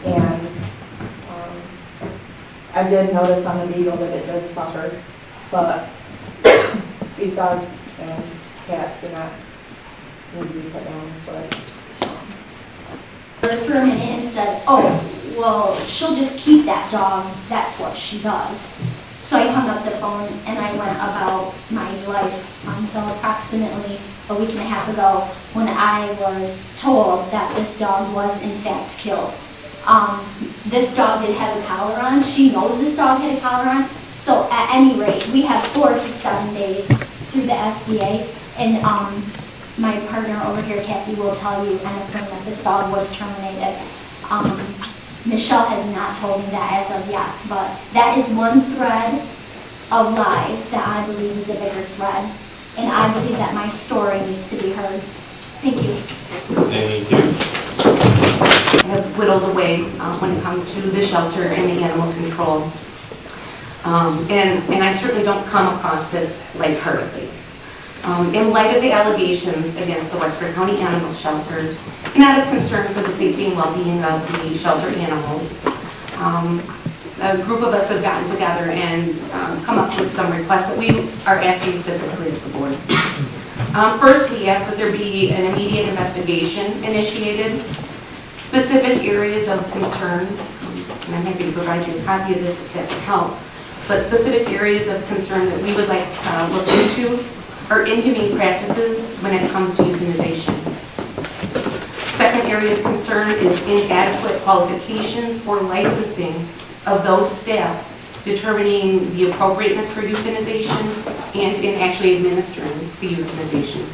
And I did notice on the beagle that it did suffer, but these dogs and cats do not need to be put down this way. For a minute and said, oh, well, she'll just keep that dog. That's what she does. So I hung up the phone and I went about my life until approximately a week and a half ago when I was told that this dog was in fact killed. This dog did have a collar on. She knows this dog had a collar on. So at any rate, we have 4 to 7 days through the SDA, and my partner over here, Kathy, will tell you and affirm that this dog was terminated. Michelle has not told me that as of yet, but that is one thread of lies that I believe is a bigger thread, and I believe that my story needs to be heard. Thank you. Thank you. Have whittled away when it comes to the shelter and the animal control. And I certainly don't come across this lightheartedly. In light of the allegations against the Wexford County Animal Shelter, and out of concern for the safety and well-being of the shelter animals, a group of us have gotten together and come up with some requests that we are asking specifically of the board. First, we ask that there be an immediate investigation initiated. Specific areas of concern, and I'm happy to provide you a copy of this if that would help, but specific areas of concern that we would like to look into are inhumane practices when it comes to euthanization. Second area of concern is inadequate qualifications or licensing of those staff determining the appropriateness for euthanization and in actually administering the euthanization.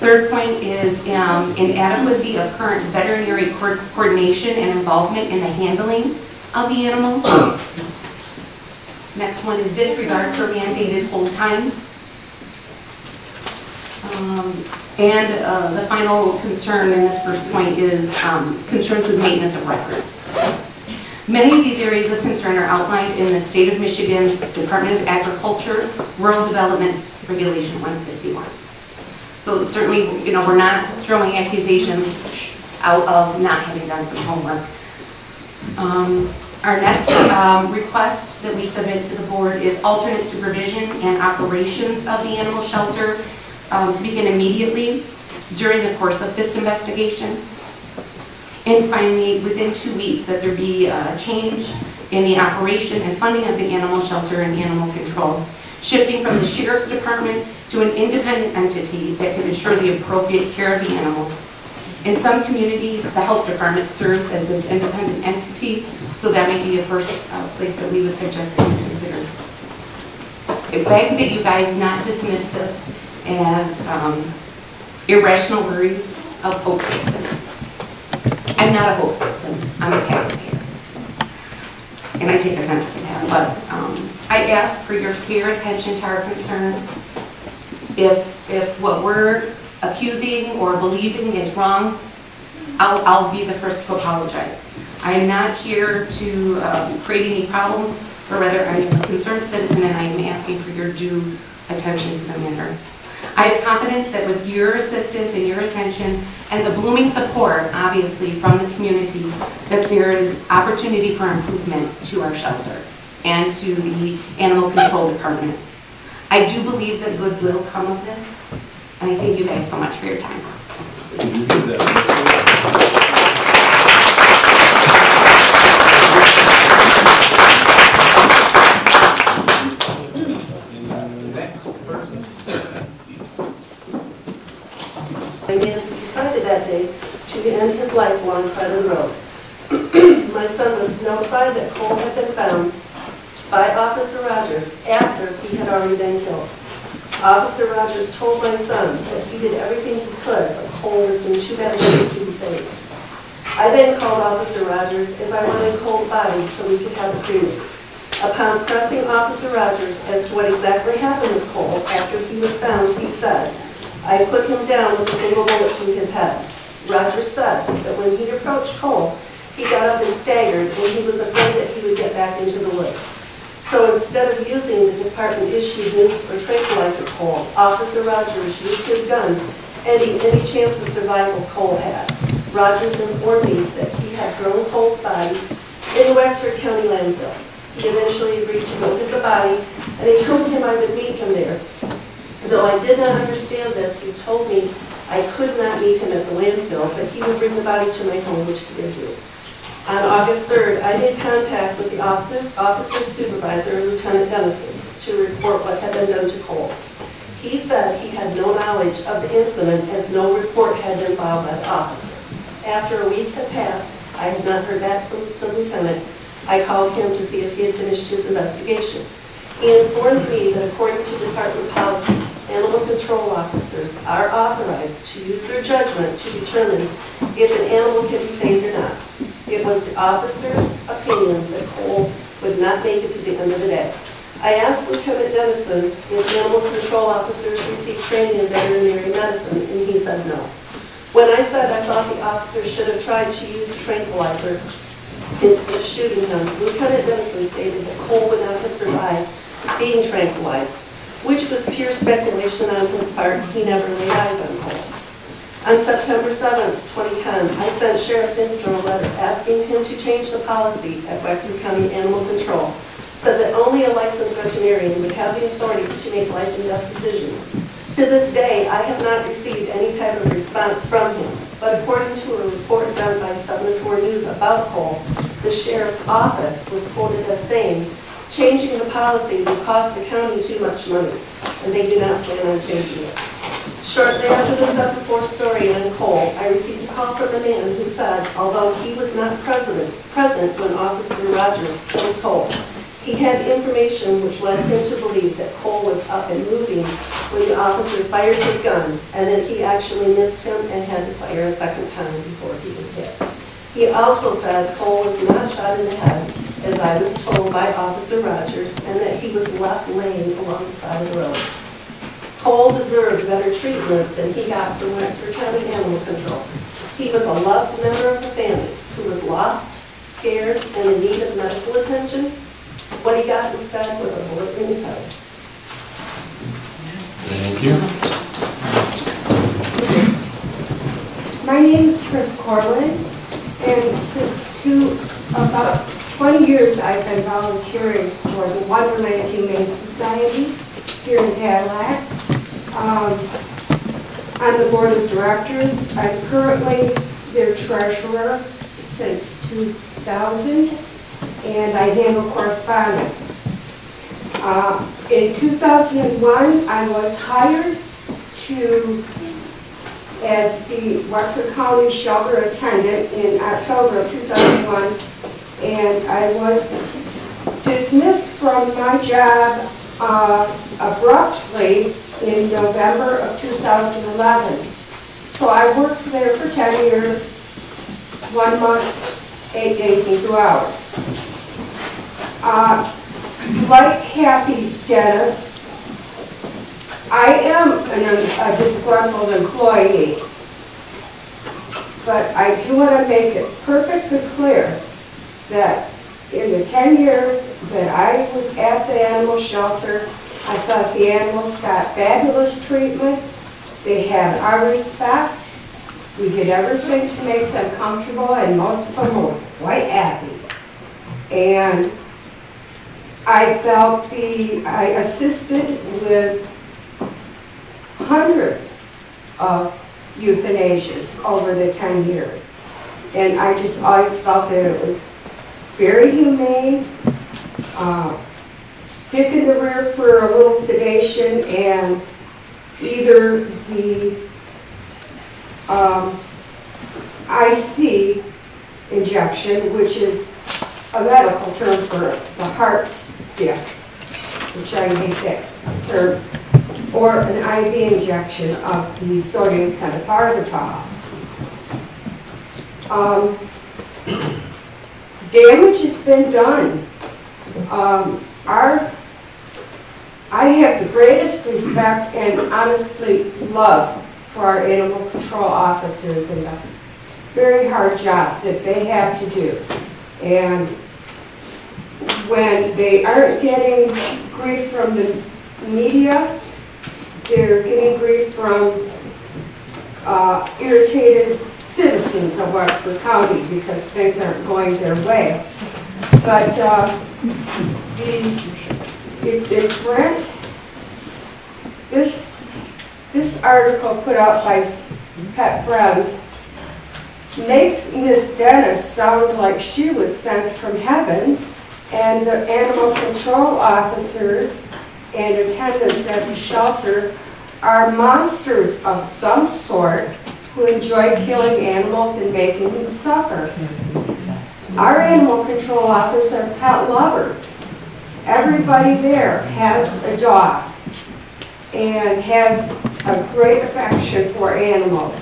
Third point is inadequacy of current veterinary coordination and involvement in the handling of the animals. Next one is disregard for mandated hold times. The final concern in this first point is concerns with maintenance of records. Many of these areas of concern are outlined in the State of Michigan's Department of Agriculture Rural Development Regulation 151. So certainly, we're not throwing accusations out of not having done some homework. Our next request that we submit to the board is alternate supervision and operations of the animal shelter to begin immediately during the course of this investigation. And finally, within 2 weeks, that there be a change in the operation and funding of the animal shelter and animal control, shifting from the Sheriff's Department to an independent entity that can ensure the appropriate care of the animals. In some communities, the Health Department serves as this independent entity, so that may be a first place that we would suggest that you consider. I beg that you guys not dismiss this as irrational worries of hoax victims. I'm not a hoax victim, I'm a taxpayer. And I take offense to that, but I ask for your fair attention to our concerns. If what we're accusing or believing is wrong, I'll be the first to apologize. I am not here to create any problems, but rather I am a concerned citizen and I am asking for your due attention to the matter. I have confidence that with your assistance and your attention and the blooming support, obviously, from the community, that there is opportunity for improvement to our shelter and to the Animal Control Department. I do believe that good will come of this, and I thank you guys so much for your time. My man decided that day to end his life alongside the road. My son was notified that Cole had been found by Officer Rogers after he had already been killed. Officer Rogers told my son that he did everything he could, but Cole was in too bad a shape to be saved. I then called Officer Rogers as I wanted Cole's body so we could have a cremation. Upon pressing Officer Rogers as to what exactly happened with Cole after he was found, he said, "I put him down with a single bullet to his head." Rogers said that when he approached Cole, he got up and staggered and he was afraid that he would get back into the woods. So instead of using the department-issued noose or tranquilizer Cole, Officer Rogers used his gun, ending any chance of survival Cole had. Rogers informed me that he he had thrown Cole's body in the Wexford County landfill. He eventually agreed to go get the body, and I told him I would meet him there. Though I did not understand this, he told me I could not meet him at the landfill, but he would bring the body to my home, which he did do. On August 3rd, I made contact with the officer's supervisor, Lieutenant Dennison, to report what had been done to Cole. He said he had no knowledge of the incident as no report had been filed by the officer. After a week had passed, I had not heard back from the lieutenant. I called him to see if he had finished his investigation. He informed me that according to department policy, animal control officers are authorized to use their judgment to determine if an animal can be saved or not. It was the officer's opinion that Cole would not make it to the end of the day. I asked Lieutenant Dennison if animal control officers receive training in veterinary medicine, and he said no. When I said I thought the officer should have tried to use a tranquilizer instead of shooting him, Lieutenant Dennison stated that Cole would not have survived being tranquilized, which was pure speculation on his part. He never laid eyes on Cole. On September 7th, 2010, I sent Sheriff Finster a letter asking him to change the policy at Wexford County Animal Control so that only a licensed veterinarian would have the authority to make life and death decisions. To this day, I have not received any type of response from him, but according to a report done by 74 News about Cole, the Sheriff's office was quoted as saying, changing the policy would cost the county too much money, and they do not plan on changing it. Shortly after the 7-4 story on Cole, I received a call from a man who said, although he was not present when Officer Rogers killed Cole, he had information which led him to believe that Cole was up and moving when the officer fired his gun, and that he actually missed him and had to fire a second time before he was hit. He also said Cole was not shot in the head, as I was told by Officer Rogers, and that he was left laying along the side of the road. Cole deserved better treatment than he got from Wexford County Animal Control. He was a loved member of the family who was lost, scared, and in need of medical attention. What he got instead was a bullet in his head. Thank you. My name is Chris Corwin, and since about 20 years I've been volunteering for the Wonderland Humane Society here in Cadillac. On the board of directors. I'm currently their treasurer since 2000, and I handle correspondence. In 2001, I was hired as the Wexford County Shelter attendant in October of 2001, and I was dismissed from my job abruptly in November of 2011. So I worked there for 10 years, 1 month, 8 days, and 2 hours. Like Kathy Dennis, I am a disgruntled employee, but I do want to make it perfectly clear that in the 10 years that I was at the animal shelter, I thought the animals got fabulous treatment. They had our respect. We did everything to make them comfortable, and most of them were quite happy. And I assisted with hundreds of euthanasias over the 10 years. And I just always felt that it was very humane, stick in the rear for a little sedation, and either the IC injection, which is a medical term for the heart stick, which I hate that term, or an IV injection of the sodium pentobarbital. Damage has been done. I have the greatest respect and honestly love for our animal control officers and the very hard job that they have to do. And when they aren't getting grief from the media, they're getting grief from irritated citizens of Wexford County because things aren't going their way. But it's in print. This article put out by Pet Friends makes Miss Dennis sound like she was sent from heaven, and the animal control officers and attendants at the shelter are monsters of some sort who enjoy killing animals and making them suffer. Our animal control officers are pet lovers. Everybody there has a dog and has a great affection for animals.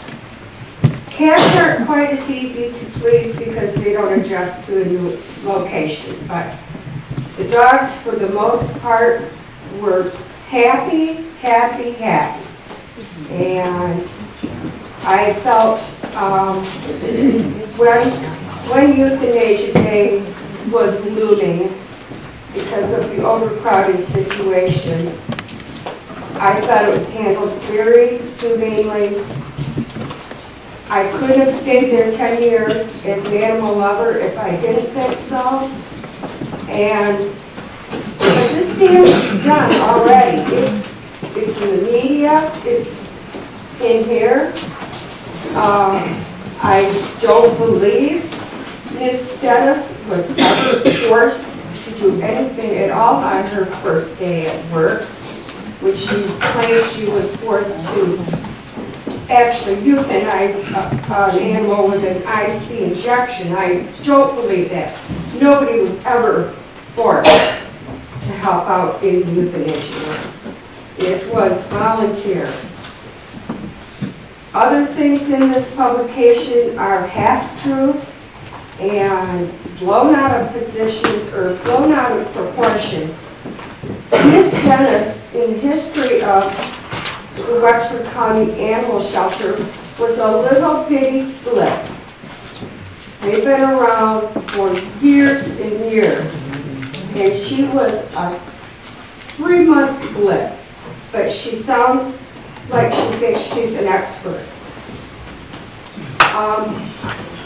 Cats aren't quite as easy to please because they don't adjust to a new location, but the dogs, for the most part, were happy. And I felt when Euthanasia Day was looming because of the overcrowding situation, I thought it was handled very humanely. I could have stayed there 10 years as an animal lover if I didn't think so. But this damage is done already. It's in the media, it's in here. I don't believe Miss Dennis was ever forced to do anything at all on her first day at work, which she claims she was forced to actually euthanize an animal with an IC injection. I don't believe that. Nobody was ever forced to help out in euthanasia. It was volunteer. Other things in this publication are half-truths and blown out of position or blown out of proportion. Miss Dennis, in the history of the Wexford County Animal Shelter, was a little bitty blip. They've been around for years and years, and she was a 3-month blip, but she sounds like she thinks she's an expert.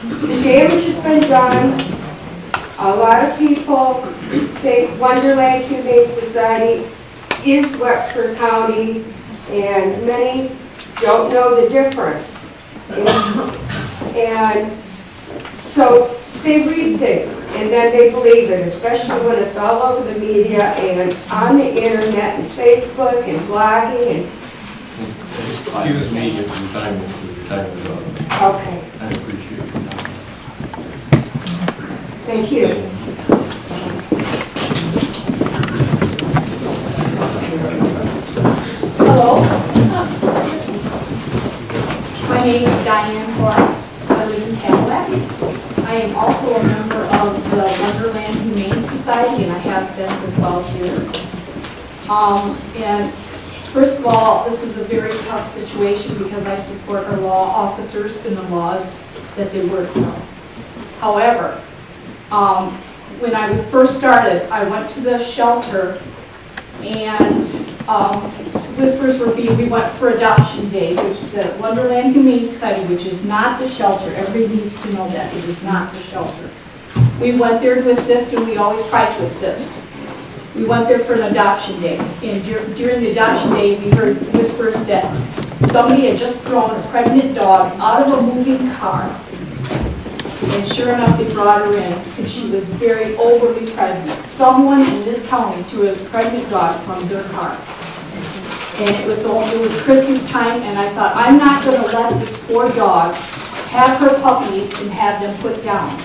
The damage has been done. A lot of people think Wonderland Humane Society is Wexford County, and many don't know the difference. And so they read things, and then they believe it, especially when it's all over the media and on the internet and Facebook and blogging. And Excuse me if your time is up. okay, I appreciate it. thank you. Hello. My name is Diane Clark. I live in Cadillac. I am also a member of the Wonderland Humane Society, and I have been for 12 years. And first of all, this is a very tough situation because I support our law officers and the laws that they work for. However, when I first started, I went to the shelter and whispers were being, we went for adoption day, which the Wonderland Humane Society, which is not the shelter. Everybody needs to know that it is not the shelter. We went there to assist, and we always try to assist. We went there for an adoption day, and during the adoption day, we heard whispers that somebody had just thrown a pregnant dog out of a moving car. And sure enough, they brought her in, and she was very overly pregnant. Someone in this county threw a pregnant dog from their car. And it was Christmas time, and I thought, I'm not going to let this poor dog have her puppies and have them put down.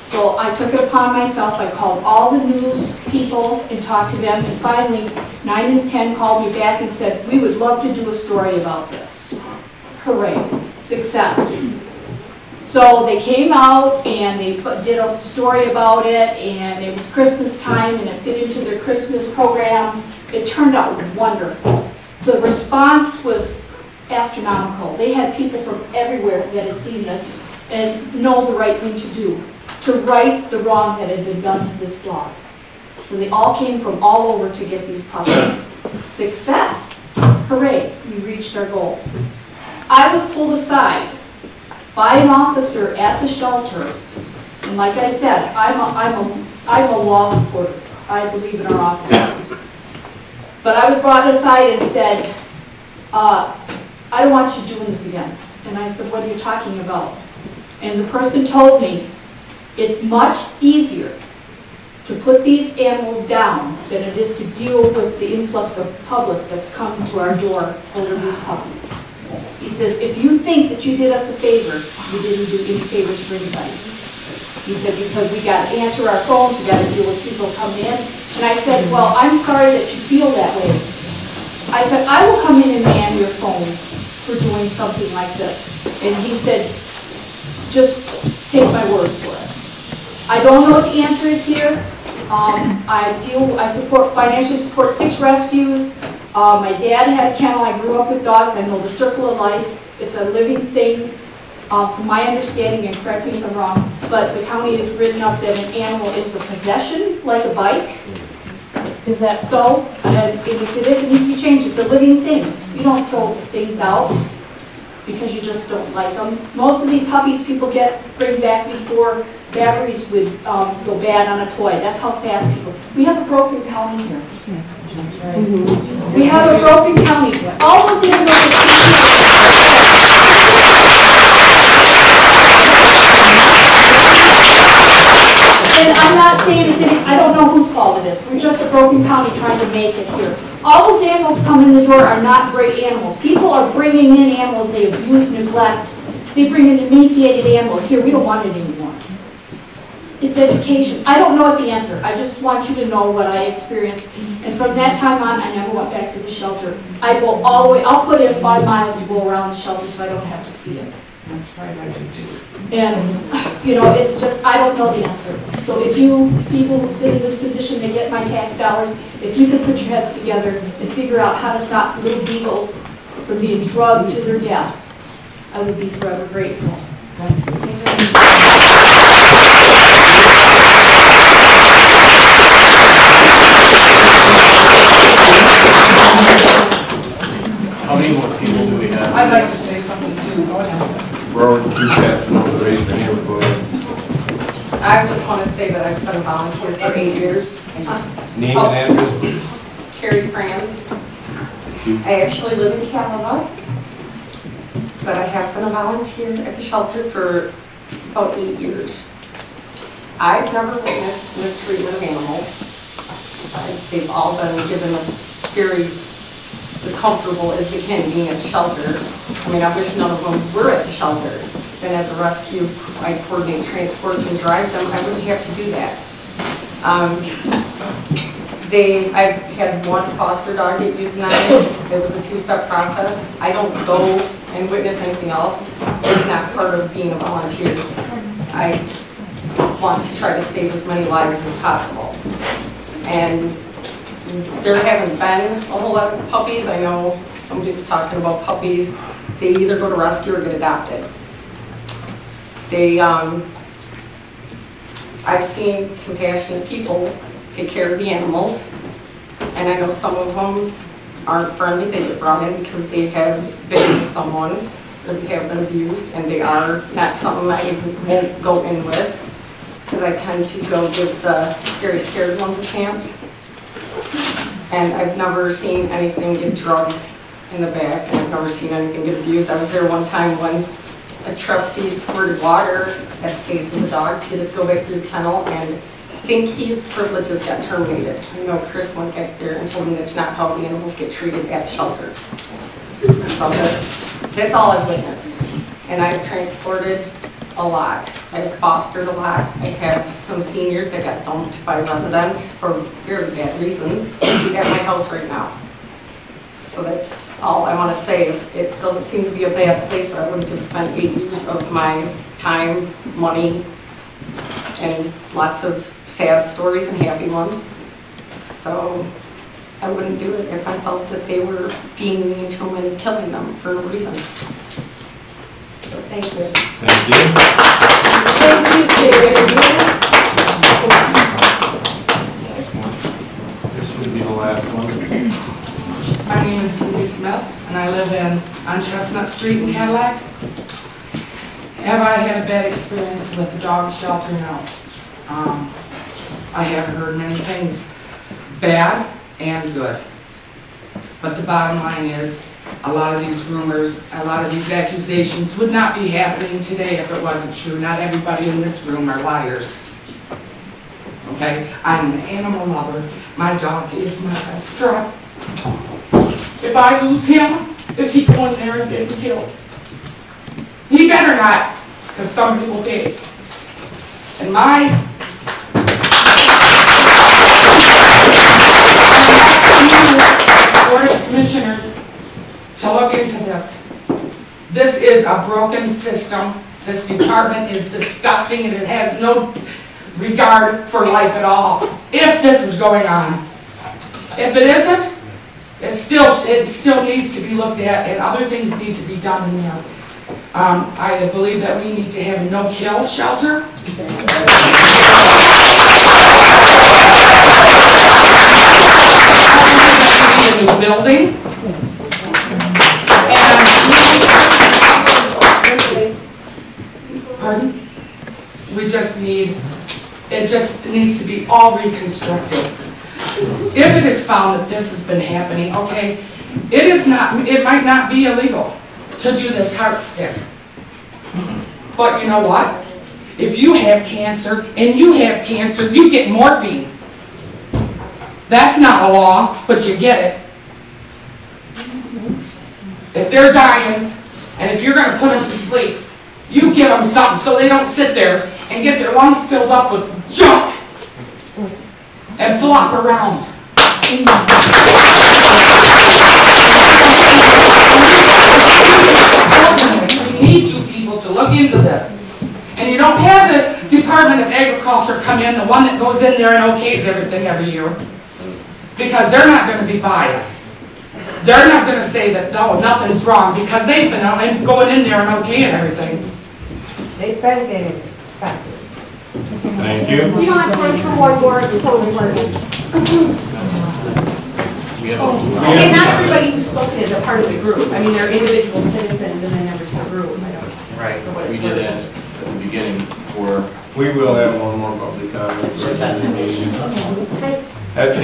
So I took it upon myself. I called all the news people and talked to them, and finally 9 and 10 called me back and said, we would love to do a story about this. Hooray, success. So they came out and they did a story about it, and it was Christmas time and it fit into their Christmas program. It turned out wonderful. The response was astronomical. They had people from everywhere that had seen this and know the right thing to do, to right the wrong that had been done to this dog. So they all came from all over to get these puppies. Success! Hooray, we reached our goals. I was pulled aside by an officer at the shelter. And like I said, I'm a law supporter. I believe in our officers. But I was brought aside and said, I don't want you doing this again. And I said, what are you talking about? And the person told me, it's much easier to put these animals down than it is to deal with the influx of public that's come to our door over these puppies. He says, if you think that you did us a favor, you didn't do any favors for anybody. He said, because we got to answer our phones, we got to deal with people coming in. And I said, well, I'm sorry that you feel that way. I said, I will come in and man your phones for doing something like this. And he said, just take my word for it. I don't know what the answer is here. I financially support 6 rescues. My dad had a kennel. I grew up with dogs. I know the circle of life. It's a living thing, from my understanding, and correct me if I'm wrong, but the county has written up that an animal is a possession, like a bike. Is that so? And if it is, it needs to be changed. It's a living thing. You don't throw things out because you just don't like them. Most of these puppies people bring back before batteries would go bad on a toy. That's how fast people. We have a broken county here. That's right. Mm-hmm. We have a broken county. All those animals and I'm not saying it's I don't know whose fault it is. We're just a broken county trying to make it here. All those animals come in the door are not great animals. People are bringing in animals they abuse, neglect. They bring in emaciated animals. Here, we don't want it anymore. It's education. I don't know what the answer. I just want you to know what I experienced. And from that time on, I never went back to the shelter. I go all the way. I'll put in 5 miles to go around the shelter so I don't have to see it. That's right, I did too. And, you know, it's just, I don't know the answer. So if you people who sit in this position that get my tax dollars, if you could put your heads together and figure out how to stop little beagles from being drugged to their death, I would be forever grateful. How many more people do we have? I'd like to say something too. Go ahead. Rowan, you have no raise your hand. Go ahead. I just want to say that I've been a volunteer for 8 years. Name and address, please. Carrie Franz. I actually live in Canada, but I have been a volunteer at the shelter for about 8 years. I've never witnessed mistreatment of animals. They've all been given a very as comfortable as they can being at the shelter. I mean, I wish none of them were at the shelter. And as a rescue, I coordinate transport and drive them. I wouldn't have to do that. I've had 1 foster dog get euthanized. It was a 2-step process. I don't go and witness anything else. It's not part of being a volunteer. I want to try to save as many lives as possible. And there haven't been a whole lot of puppies. I know somebody was talking about puppies. They either go to rescue or get adopted. I've seen compassionate people take care of the animals, and I know some of them aren't friendly. They get brought in because they have been with someone or they have been abused, and they are not something I won't go in with because I tend to go give the very scared ones a chance. And I've never seen anything get drugged in the back, and I've never seen anything get abused. I was there one time when a trustee squirted water at the face of the dog to get it to go back through the kennel, and I think his privileges got terminated. I know Chris went back there and told him that's not how the animals get treated at the shelter. So that's all I've witnessed. And I've transported a lot. I've fostered a lot. I have some seniors that got dumped by residents for very bad reasons at my house right now. So that's all I want to say is it doesn't seem to be a bad place. I wouldn't have spent 8 years of my time, money, and lots of sad stories and happy ones. So I wouldn't do it if I felt that they were being mean to them and killing them for no reason. So thank you. Thank you. This should be the last one. My name is Cindy Smith, and I live on Chestnut Street in Cadillac. Have I had a bad experience with the dog shelter? No. I have heard many things, bad and good. But the bottom line is, a lot of these rumors, a lot of these accusations would not be happening today if it wasn't true. Not everybody in this room are liars. Okay? I'm an animal lover. My dog is my best friend. If I lose him, is he going there and getting killed? He better not, because somebody will pay. And my Board of Commissioners to look into this. This is a broken system. This department is disgusting and it has no regard for life at all. If this is going on. If it isn't, it still needs to be looked at and other things need to be done in there. I believe that we need to have a no-kill shelter. A new building. Pardon? We just need, it just needs to be all reconstructed. If it is found that this has been happening, okay, it might not be illegal to do this heart stick. But you know what? If you have cancer and you have cancer, you get morphine. That's not a law, but you get it. If they're dying, and if you're going to put them to sleep, you give them something so they don't sit there and get their lungs filled up with junk and flop around. We need you people to look into this. And you don't have the Department of Agriculture come in, the one that goes in there and okays everything every year. Because they're not going to be biased. They're not going to say that, no, nothing's wrong, because they've been going in there and okaying everything. They've been getting inspected. Thank you. We don't have time for one more, it's so pleasant. And not everybody who's spoken is a part of the group. I mean, they're individual citizens and then there's the group. I don't. Right. We did ask at the beginning for. We will have one more public comment. At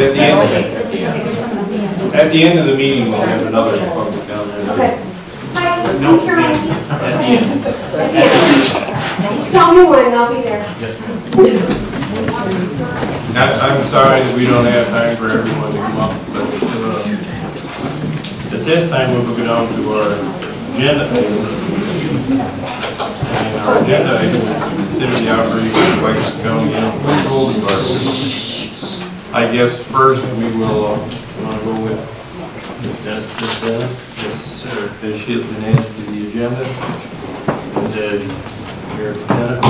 the end of the meeting, we'll have another public comment. Okay. Hi, No, I'm Carol. at the end. At the end. Just tell me when and I'll be there. Yes, I'm sorry that we don't have time for everyone to come up, but at this time we'll go down to our agenda items. And our agenda item is to consider the operation of Wexford County Animal Control Department. I guess first we will want to go with Ms. Dennis. Yes, sir. As she has been added to the agenda. And then Eric Bennett,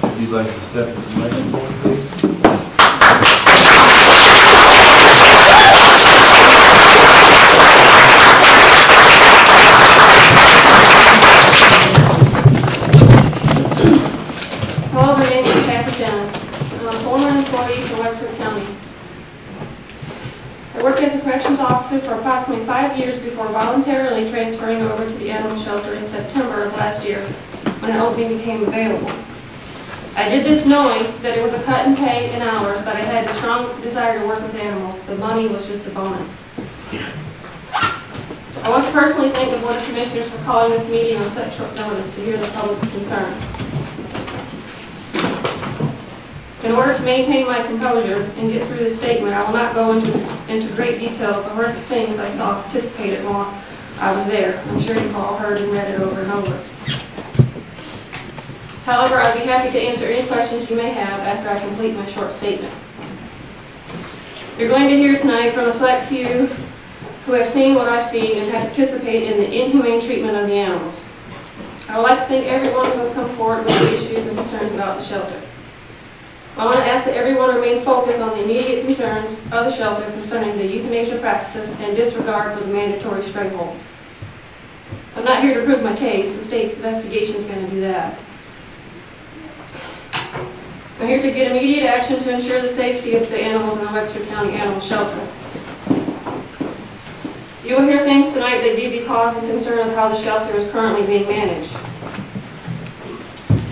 if you'd like to step to the microphone, please. Hello, my name is Kathy Dennis. I'm a former employee for Wexford County. I worked as a corrections officer for approximately 5 years before voluntarily transferring over to the animal shelter in September of last year when an opening became available. I did this knowing that it was a cut in pay in hours, but I had a strong desire to work with animals. The money was just a bonus. I want to personally thank the Board of Commissioners for calling this meeting on such short notice to hear the public's concern. In order to maintain my composure and get through this statement, I will not go into great detail of the horrific things I saw participated while I was there. I'm sure you've all heard and read it over and over. However, I'd be happy to answer any questions you may have after I complete my short statement. You're going to hear tonight from a select few who have seen what I've seen and have participated in the inhumane treatment of the animals. I would like to thank everyone who has come forward with the issues and concerns about the shelter. I want to ask that everyone remain focused on the immediate concerns of the shelter concerning the euthanasia practices and disregard for the mandatory stray holds. I'm not here to prove my case. The state's investigation is going to do that. I'm here to get immediate action to ensure the safety of the animals in the Wexford County Animal Shelter. You will hear things tonight that give you cause and concern of how the shelter is currently being managed.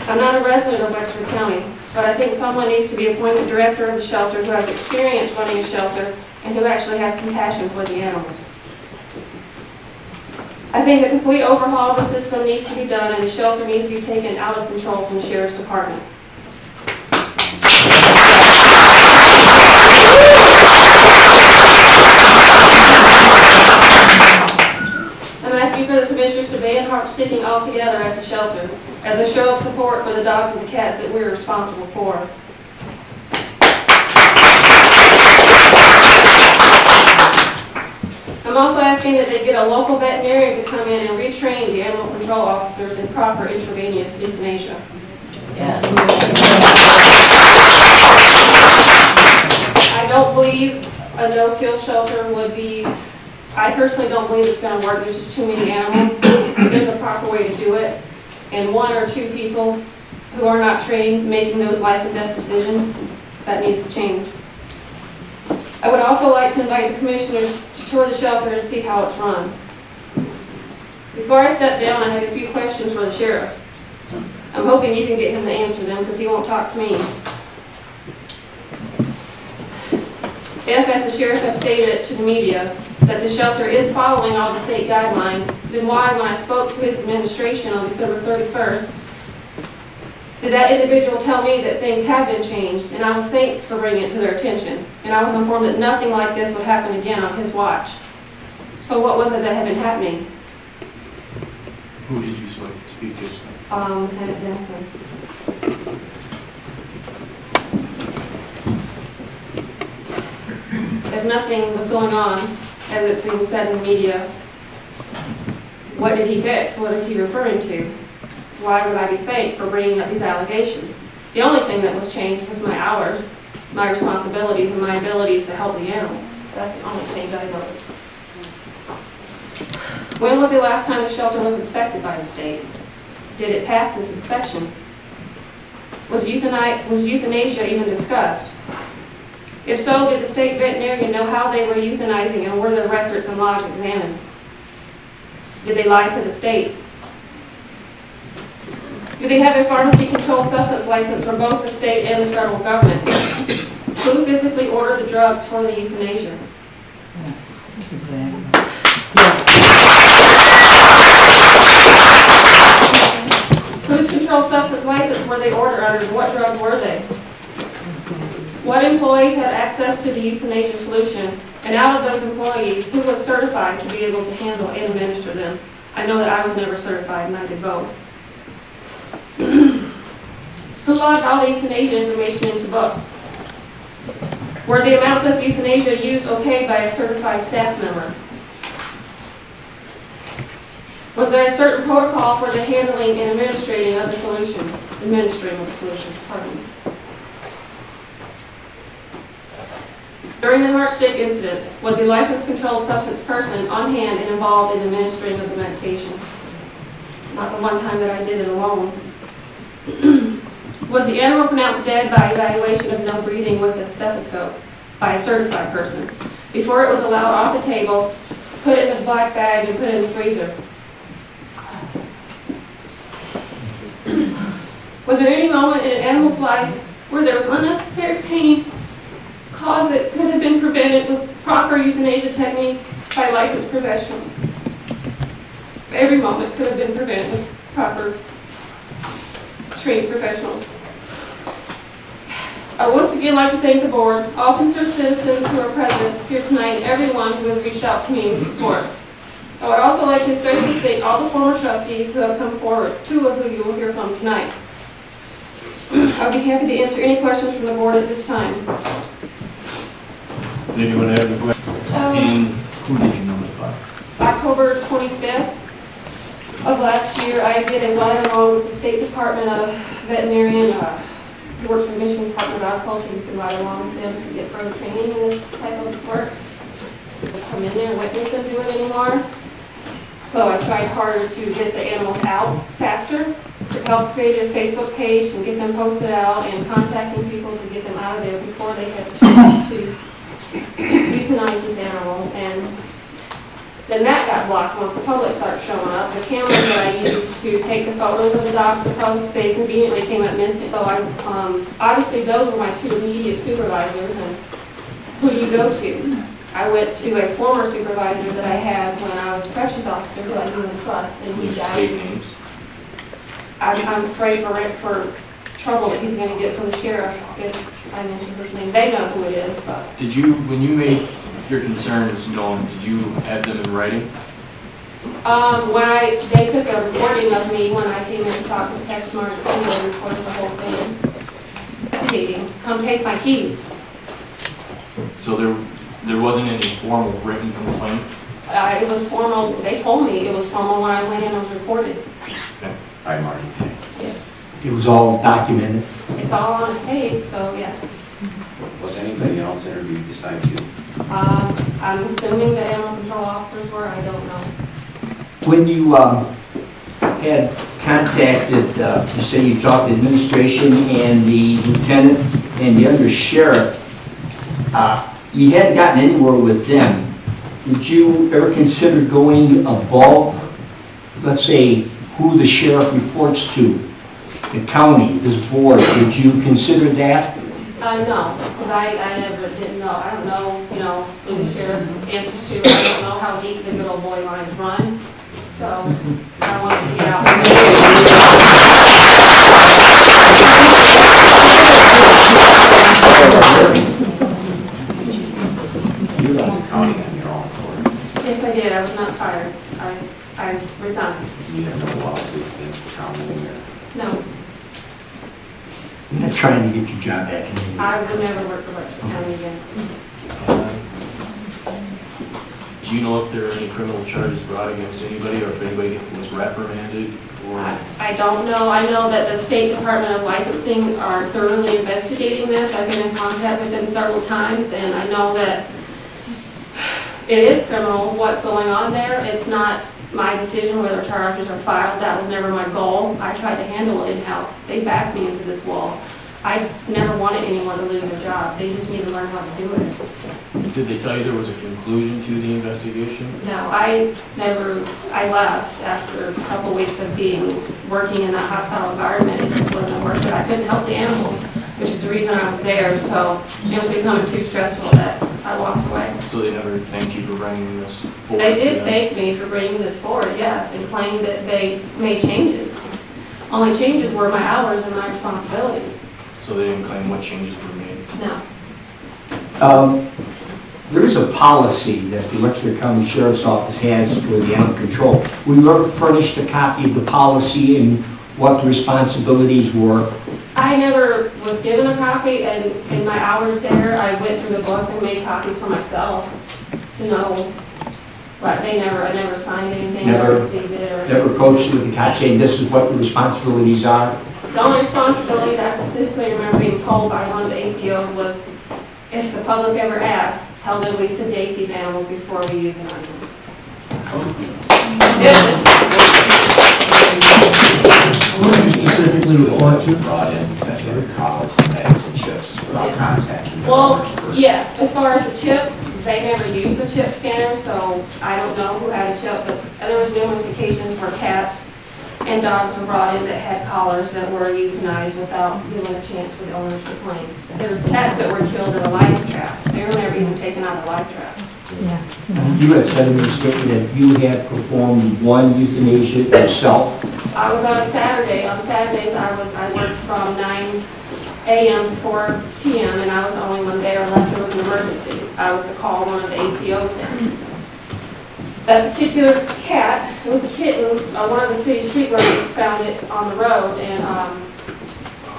I'm not a resident of Wexford County, but I think someone needs to be appointed director of the shelter who has experience running a shelter and who actually has compassion for the animals. I think a complete overhaul of the system needs to be done and the shelter needs to be taken out of control from the Sheriff's Department. I'm asking for the Commissioners to ban heart sticking altogether at the shelter as a show of support for the dogs and the cats that we're responsible for. I'm also asking that they get a local veterinarian to come in and retrain the animal control officers in proper intravenous euthanasia. Yes. I don't believe a no-kill shelter would be, I personally don't believe it's going to work. There's just too many animals. There's a proper way to do it. And one or two people who are not trained making those life and death decisions, that needs to change. I would also like to invite the Commissioners to tour the shelter and see how it's run. Before I step down, I have a few questions for the Sheriff. I'm hoping you can get him to answer them because he won't talk to me. If, as the Sheriff has stated to the media, that the shelter is following all the state guidelines, then why, when I spoke to his administration on December 31st, did that individual tell me that things have been changed, and I was thanked for bringing it to their attention, and I was informed that nothing like this would happen again on his watch. So what was it that had been happening? Who did you speak to? Lieutenant Denson. If nothing was going on, as it's being said in the media, what did he fix? What is he referring to? Why would I be thanked for bringing up these allegations? The only thing that was changed was my hours, my responsibilities, and my abilities to help the animals. That's the only change I noticed. When was the last time the shelter was inspected by the state? Did it pass this inspection? Was euthanasia even discussed? If so, did the state veterinarian know how they were euthanizing and were their records and logs examined? Did they lie to the state? Do they have a pharmacy controlled substance license from both the state and the federal government? Who physically ordered the drugs for the euthanasia? Yes, exactly. Whose controlled substance license were they ordered under? What drugs were they? What employees had access to the euthanasia solution? And out of those employees, who was certified to be able to handle and administer them? I know that I was never certified and I did both. Who logged all the euthanasia information into books? Were the amounts of euthanasia used okayed by a certified staff member? Was there a certain protocol for the handling and administering of the solution? Pardon me. During the heart stick incidents, was the licensed controlled substance person on hand and involved in administering of the medication? Not the one time that I did it alone. Was the animal pronounced dead by evaluation of no breathing with a stethoscope by a certified person before it was allowed off the table, put in a black bag, and put in the freezer? Was there any moment in an animal's life where there was unnecessary pain cause that could have been prevented with proper euthanasia techniques by licensed professionals? Every moment could have been prevented with proper trained professionals. I once again like to thank the board, all concerned citizens who are present here tonight, and everyone who has reached out to me with support. I would also like to especially thank all the former trustees who have come forward, two of whom you will hear from tonight. I'll be happy to answer any questions from the board at this time. Anyone have any questions? And who did you notify? October 25th of last year, I did a ride-along with the State Department of Veterinarian, who works for the Michigan Department of Agriculture. You can ride along with them to get further training in this type of work. We'll come in there and witness and do it anymore. So I tried harder to get the animals out faster, to help create a Facebook page and get them posted out, and contacting people to get them out of there before they had a chance to euthanize these animals. And Then that got blocked once the public started showing up. The cameras that I used to take the photos of the dogs to post, they conveniently came up missing. So obviously those were my two immediate supervisors, and who do you go to? I went to a former supervisor that I had when I was a corrections officer, who I knew and trust, and he State died. names. I'm afraid for trouble that he's going to get from the sheriff if I mention his name. They know who it is, but. Did you, when you made your concerns known, did you have them in writing? They took a recording of me when I came in to talk to Tex Martin, they recorded the whole thing. Stating, come take my keys. So there wasn't any formal written complaint? It was formal, they told me it was formal when I went in and was recorded. Okay. Hi, Marty. Yes. It was all documented. It's all on a tape, so yes. Was anybody else interviewed besides you? I'm assuming the animal control officers were, I don't know. When you had contacted, you say you talked to administration and the lieutenant and the undersheriff, you hadn't gotten anywhere with them. Did you ever consider going above, let's say, who the sheriff reports to, the county, this board? Did you consider that? No, because I didn't know. I don't know, who the sheriff answers to. I don't know how deep the good old boy lines run. So I wanted to get out. You left the county on your own accord. Yes, I did. I was not fired. I resigned. You have no lawsuits against the county or? No, You're not trying to get your job back in any way. I would never work for Wexford County again. Do you know if there are any criminal charges brought against anybody, or if anybody was reprimanded? Or I don't know. I know that the State Department of Licensing are thoroughly investigating this. I've been in contact with them several times, and I know that it is criminal what's going on there. It's not my decision whether charges are filed. That was never my goal. I tried to handle it in-house. They backed me into this wall. I never wanted anyone to lose their job. They just need to learn how to do it. did they tell you there was a conclusion to the investigation? No, I left after a couple weeks of working in that hostile environment. It just wasn't worth it. I couldn't help the animals, which is the reason I was there. So it was becoming too stressful that I walked away. So they never thanked you for bringing this forward? They did thank me for bringing this forward, yes, and claimed that they made changes. Only changes were my hours and my responsibilities. So they didn't claim what changes were made? No. There is a policy that the Wexford County Sheriff's Office has for the animal control. Were you ever furnished a copy of the policy and what the responsibilities were? I never was given a copy, and in my hours there, I went through the books and made copies for myself to know, but I never signed anything, Never- or received it, or. Never approached you with the cop saying this is what the responsibilities are? The only responsibility that I specifically remember being told by one of the ACOs was, if the public ever asks, tell them we sedate these animals before we euthanize them. Who did you specifically report to? Brought in college bags and chips without contacting the owners Well, first. yes, as far as the chips, they never used the chip scanner, so I don't know who had a chip, but there was numerous occasions where cats and dogs were brought in that had collars that were euthanized without giving a chance for the owners to claim. There was cats that were killed in a live trap. They were never even taken out of the live trap. You had said in your statement that you had performed one euthanasia yourself. I was on a Saturday. On Saturdays, I worked from 9 a.m. to 4 p.m. and I was the only one there unless there was an emergency. I was to call one of the ACOs in. That particular cat, it was a kitten, one of the city street runners found it on the road, and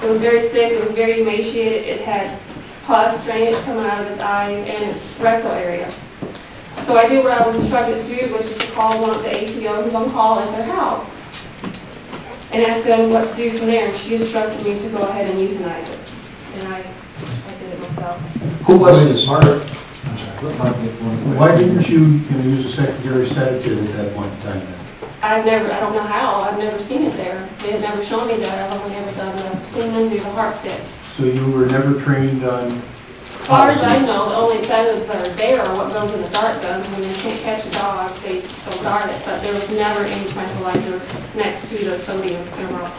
it was very sick, it was very emaciated, it had pus drainage coming out of its eyes and its rectal area. So I did what I was instructed to do, which is to call one of the ACO who's on call at their house and ask them what to do from there, and she instructed me to go ahead and euthanize it, and I did it myself. Who was this? Why didn't you use a secondary sedative at that point in time then? I don't know how, I've never seen it there. They had never shown me that, I've only ever seen them do the heart sticks. So you were never trained on far as I know, the only settings that are there are what goes in the dart gun. When they can't catch a dog, they don't dart it, but there was never any tranquilizer next to the sodium interval.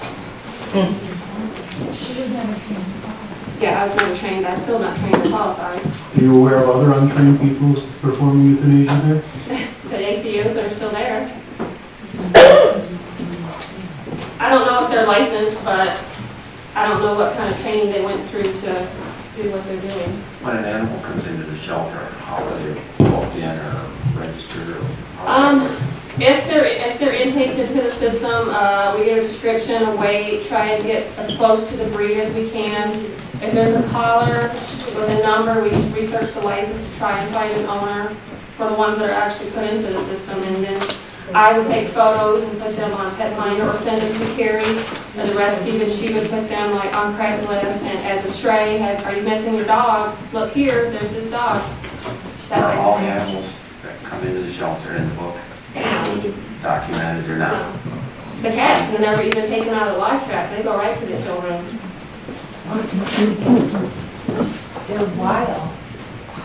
Yeah, I was never trained. I'm still not trained or qualified. Are you aware of other untrained people performing euthanasia there? The ACOs that are still there. I don't know if they're licensed, but I don't know what kind of training they went through to do what they're doing. When an animal comes into the shelter, how are they walked in or registered? If they're intaked into the system, we get a description, a weight, try and get as close to the breed as we can. If there's a collar with a number, we research the license to try and find an owner for the ones that are actually put into the system. And then I would take photos and put them on Petminder or send them to Carrie or the rescue, and she would put them like on Craigslist and as a stray. Are you missing your dog? Look here, there's this dog. Are all animals that come into the shelter in the book documented or not? No. The cats are never even taken out of the live trap. They go right to the children. They're wild.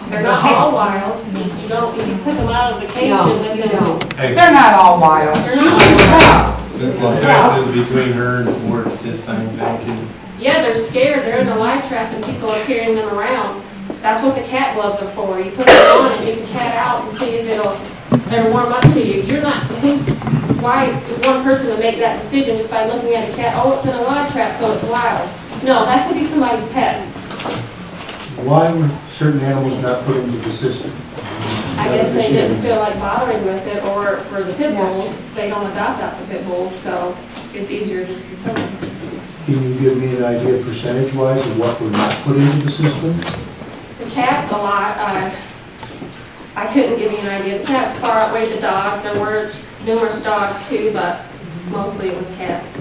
They're not all wild. You don't, if you put them out of the cage and let them. Hey, They're not all wild. They're not all wild. this discussion is between her and the board at this time, thank you. Yeah, they're scared. They're in the live trap and people are carrying them around. That's what the cat gloves are for. You put them on and get the cat out and see if it'll warm up to you. You're not, why is one person to make that decision just by looking at a cat? Oh, it's in a live trap, so it's wild. No, that could be somebody's pet. Why were certain animals not put into the system? I guess they didn't feel like bothering with it, or for the pit bulls, they don't adopt out the pit bulls, so it's easier just to kill them. Can you give me an idea percentage-wise of what were not put into the system? The cats a lot, I couldn't give you an idea. The cats far outweighed the dogs. There were numerous dogs too, but mostly it was cats.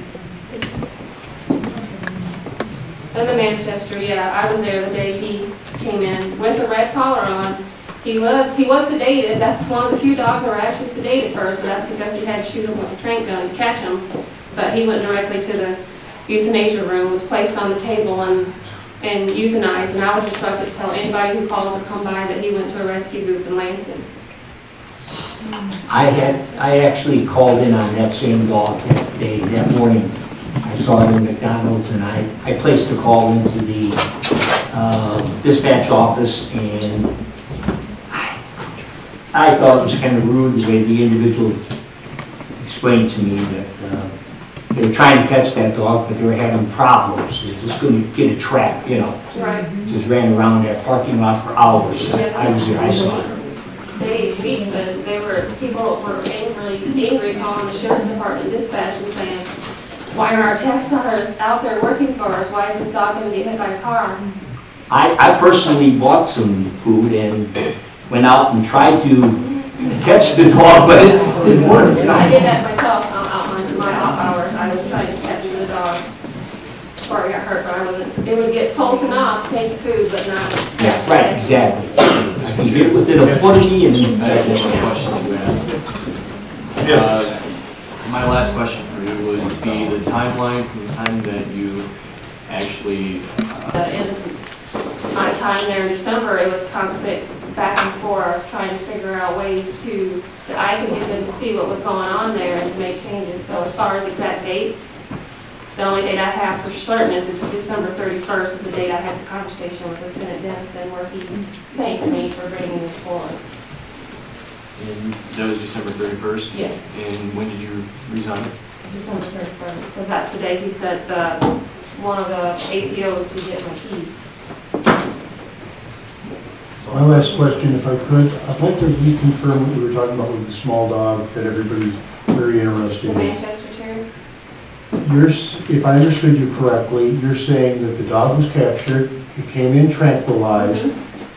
And the Manchester, yeah, I was there the day he came in with a red collar on. He was sedated. That's one of the few dogs that were actually sedated first, but that's because he had to shoot him with a tranq gun to catch him. But he went directly to the euthanasia room, was placed on the table and euthanized, and I was instructed to tell anybody who calls or come by that he went to a rescue group in Lansing. I actually called in on that same dog that morning. I saw it in McDonald's, and I placed a call into the dispatch office, and I thought it was kind of rude the way the individual explained to me that they were trying to catch that dog, but they were having problems. They just couldn't get a trap, you know. Right. Just ran around that parking lot for hours. I was there, I saw it. Days, weeks, and people were angry calling the sheriff's department dispatch and saying, why are our tax dollars out there working for us? Why is this dog going to get hit by a car? I personally bought some food and went out and tried to catch the dog, but it didn't work. You know? I did that myself out in my off hours. I was trying to catch the dog before I got hurt, but I wasn't. It would get close enough to take the food, but not. Yeah, right, exactly. I can get within a 40 and... I have one more question to ask. Yes. My last question for you would be the timeline from the time that you actually... In my time there in December, it was constant back and forth, trying to figure out ways that I could get them to see what was going on there and to make changes. So as far as exact dates, the only date I have for certain is December 31st, is the date I had the conversation with Lieutenant Dennison where he thanked me for bringing this forward. And that was December 31st? Yes. And when did you resign? December 31st, because that's the day he sent one of the ACOs to get my keys. My last question, if I could, I'd like to reconfirm what you were talking about with the small dog that everybody's very interested The in. Manchester Terrier? If I understood you correctly, you're saying that the dog was captured, it came in tranquilized,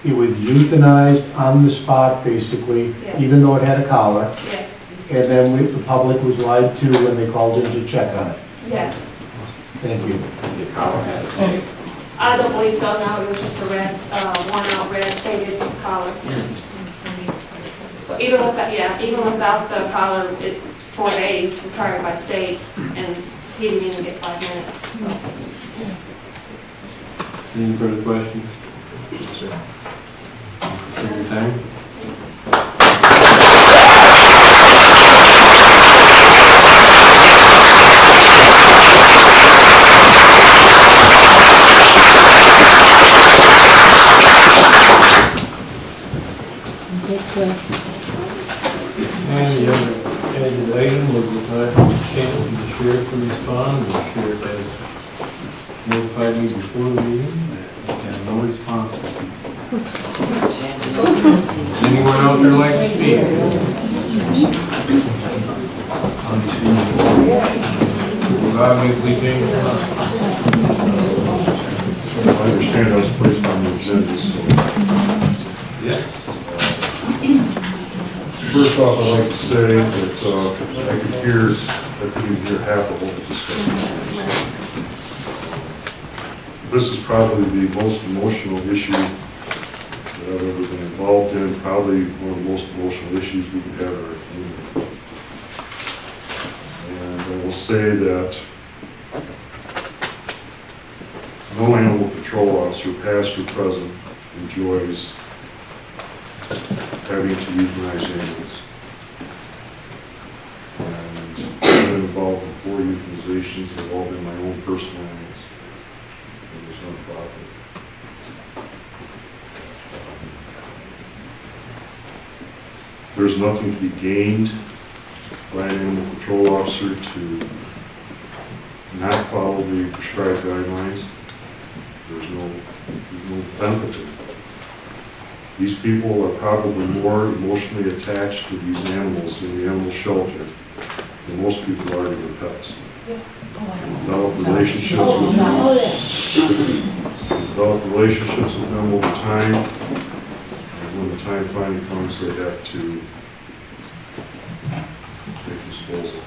it was euthanized on the spot, basically, Yes. even though it had a collar, Yes. and then the public was lied to when they called in to check on it. Yes. Thank you. The collar had a tape. I don't believe so, no, it was just a red, worn out red faded collar. But even with that, yeah, even without the collar, it's 4 days required by state, and he didn't even get 5 minutes. So. Any further questions? Take your time. And the other added item was the chance to the sheriff to respond. The sheriff has notified me before the meeting and no responses. Anyone out there like to speak? We've obviously changed our mind. I understand I was placed on the agenda, so. Yes. First off, I'd like to say that I could even hear half of what was discussed. This is probably the most emotional issue that I've ever been involved in, probably one of the most emotional issues we could have in our community. And I will say that no animal control officer, past or present, enjoys having to euthanize animals. And I've been involved in 4 euthanizations. They've all been my own personal animals. And there's no problem. There's nothing to be gained by an animal control officer to not follow the prescribed guidelines. There's no benefit to it. These people are probably more emotionally attached to these animals in the animal shelter than most people are to their pets. Develop relationships with them over time. And when the time finally comes, they have to take disposal.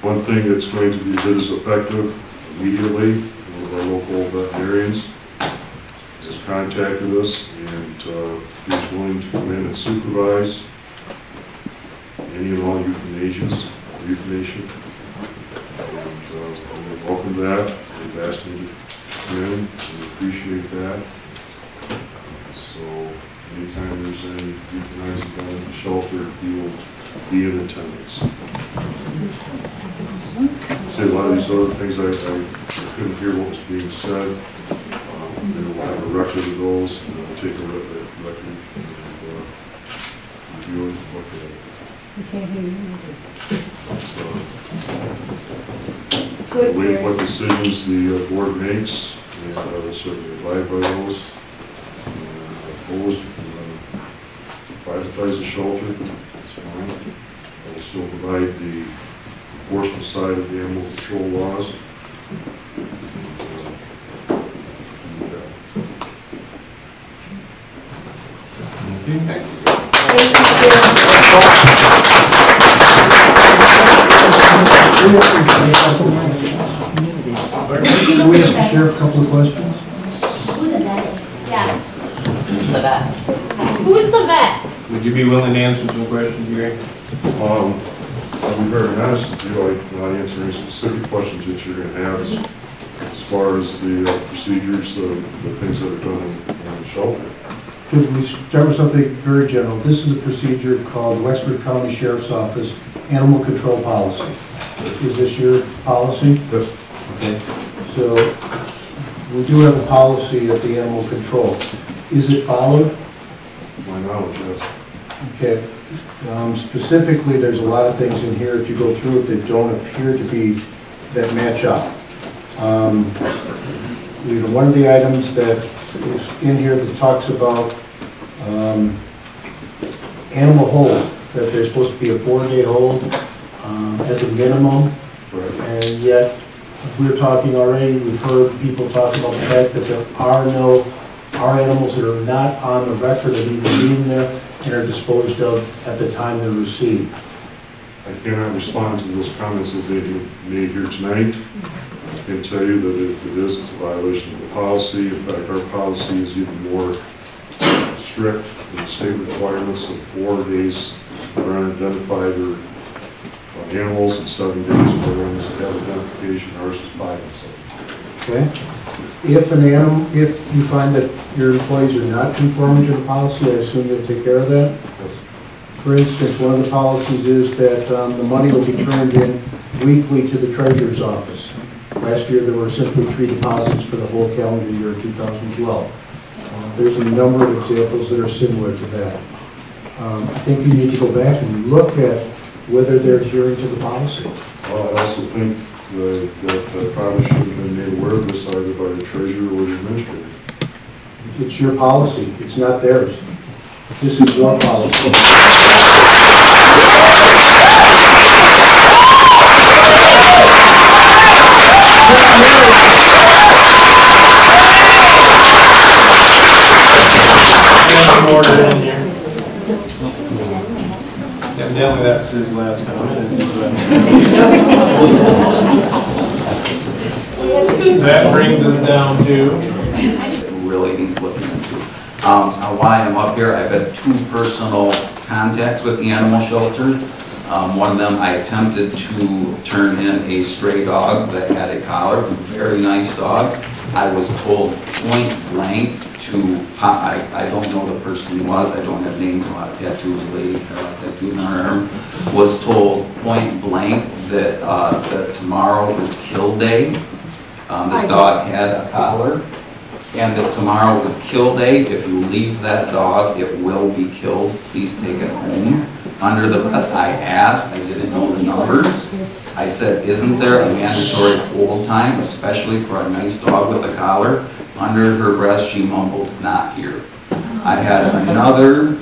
One thing that's going to be that is effective immediately, one of our local veterinarians has contacted us and he's willing to come in and supervise any and all euthanasia. And we welcome that. They've asked me to come in, and we appreciate that. So anytime there's any euthanizing done in the shelter, he will be in attendance. See, a lot of these other things, I couldn't hear what was being said. They will have a record of those, and I'll take a record and review it and look at it. We can't hear you. Wait what decisions the board makes, and I will certainly abide by those. Opposed, privatize the shelter, that's fine. I will still provide the enforcement side of the animal control laws. Can we ask the sheriff a couple of questions? Who the vet is? Yes. The vet. Who's the vet? Would you be willing to answer some questions, Gary? I'll be very honest with you, I'm not answering any specific questions that you're going to have as far as the procedures, the things that are done in the shelter. Could we start with something very general? This is a procedure called the Wexford County Sheriff's Office Animal Control Policy. Is this your policy? Yes. Okay. So we do have a policy at the animal control. Is it followed? My knowledge, yes. Okay. Specifically, there's a lot of things in here, if you go through it, that don't appear to be, that match up. One of the items that is in here that talks about animal hold, that there's supposed to be a 4-day hold as a minimum. Right. And yet, we're talking already, we've heard people talk about the fact that there are animals that are not on the record of even being there and are disposed of at the time they're received. I cannot respond to those comments that they made here tonight. I can tell you that if it is, it's a violation of the policy. In fact, our policy is even more strict than the state requirements of 4 days that are unidentified or animals and 7 days for them to have identification. Ours is 5 and 7. Okay? If you find that your employees are not conforming to the policy, I assume you'll take care of that? For instance, one of the policies is that the money will be turned in weekly to the treasurer's office. Last year, there were simply 3 deposits for the whole calendar year 2012. There's a number of examples that are similar to that. I think you need to go back and look at whether they're adhering to the policy. Well, I also think that probably should have been made aware of this either by the treasurer or the administrator. It's your policy, it's not theirs. This is your policy. Order in here. Evidently that's his last comment. That brings us down to really needs looking into. Why I'm up here, I've had 2 personal contacts with the animal shelter. One of them, I attempted to turn in a stray dog that had a collar, very nice dog. I was told point blank to pop, I don't know the person who was, I don't have names, a lot of tattoos, a lady, a lot of tattoos on her arm, was told point blank that, that tomorrow was kill day. This dog had a collar, and that tomorrow is kill day. If you leave that dog, it will be killed. Please take it home. Under the breath, I asked, I didn't know the numbers. I said, isn't there a mandatory hold time, especially for a nice dog with a collar? Under her breath, she mumbled, not here. I had another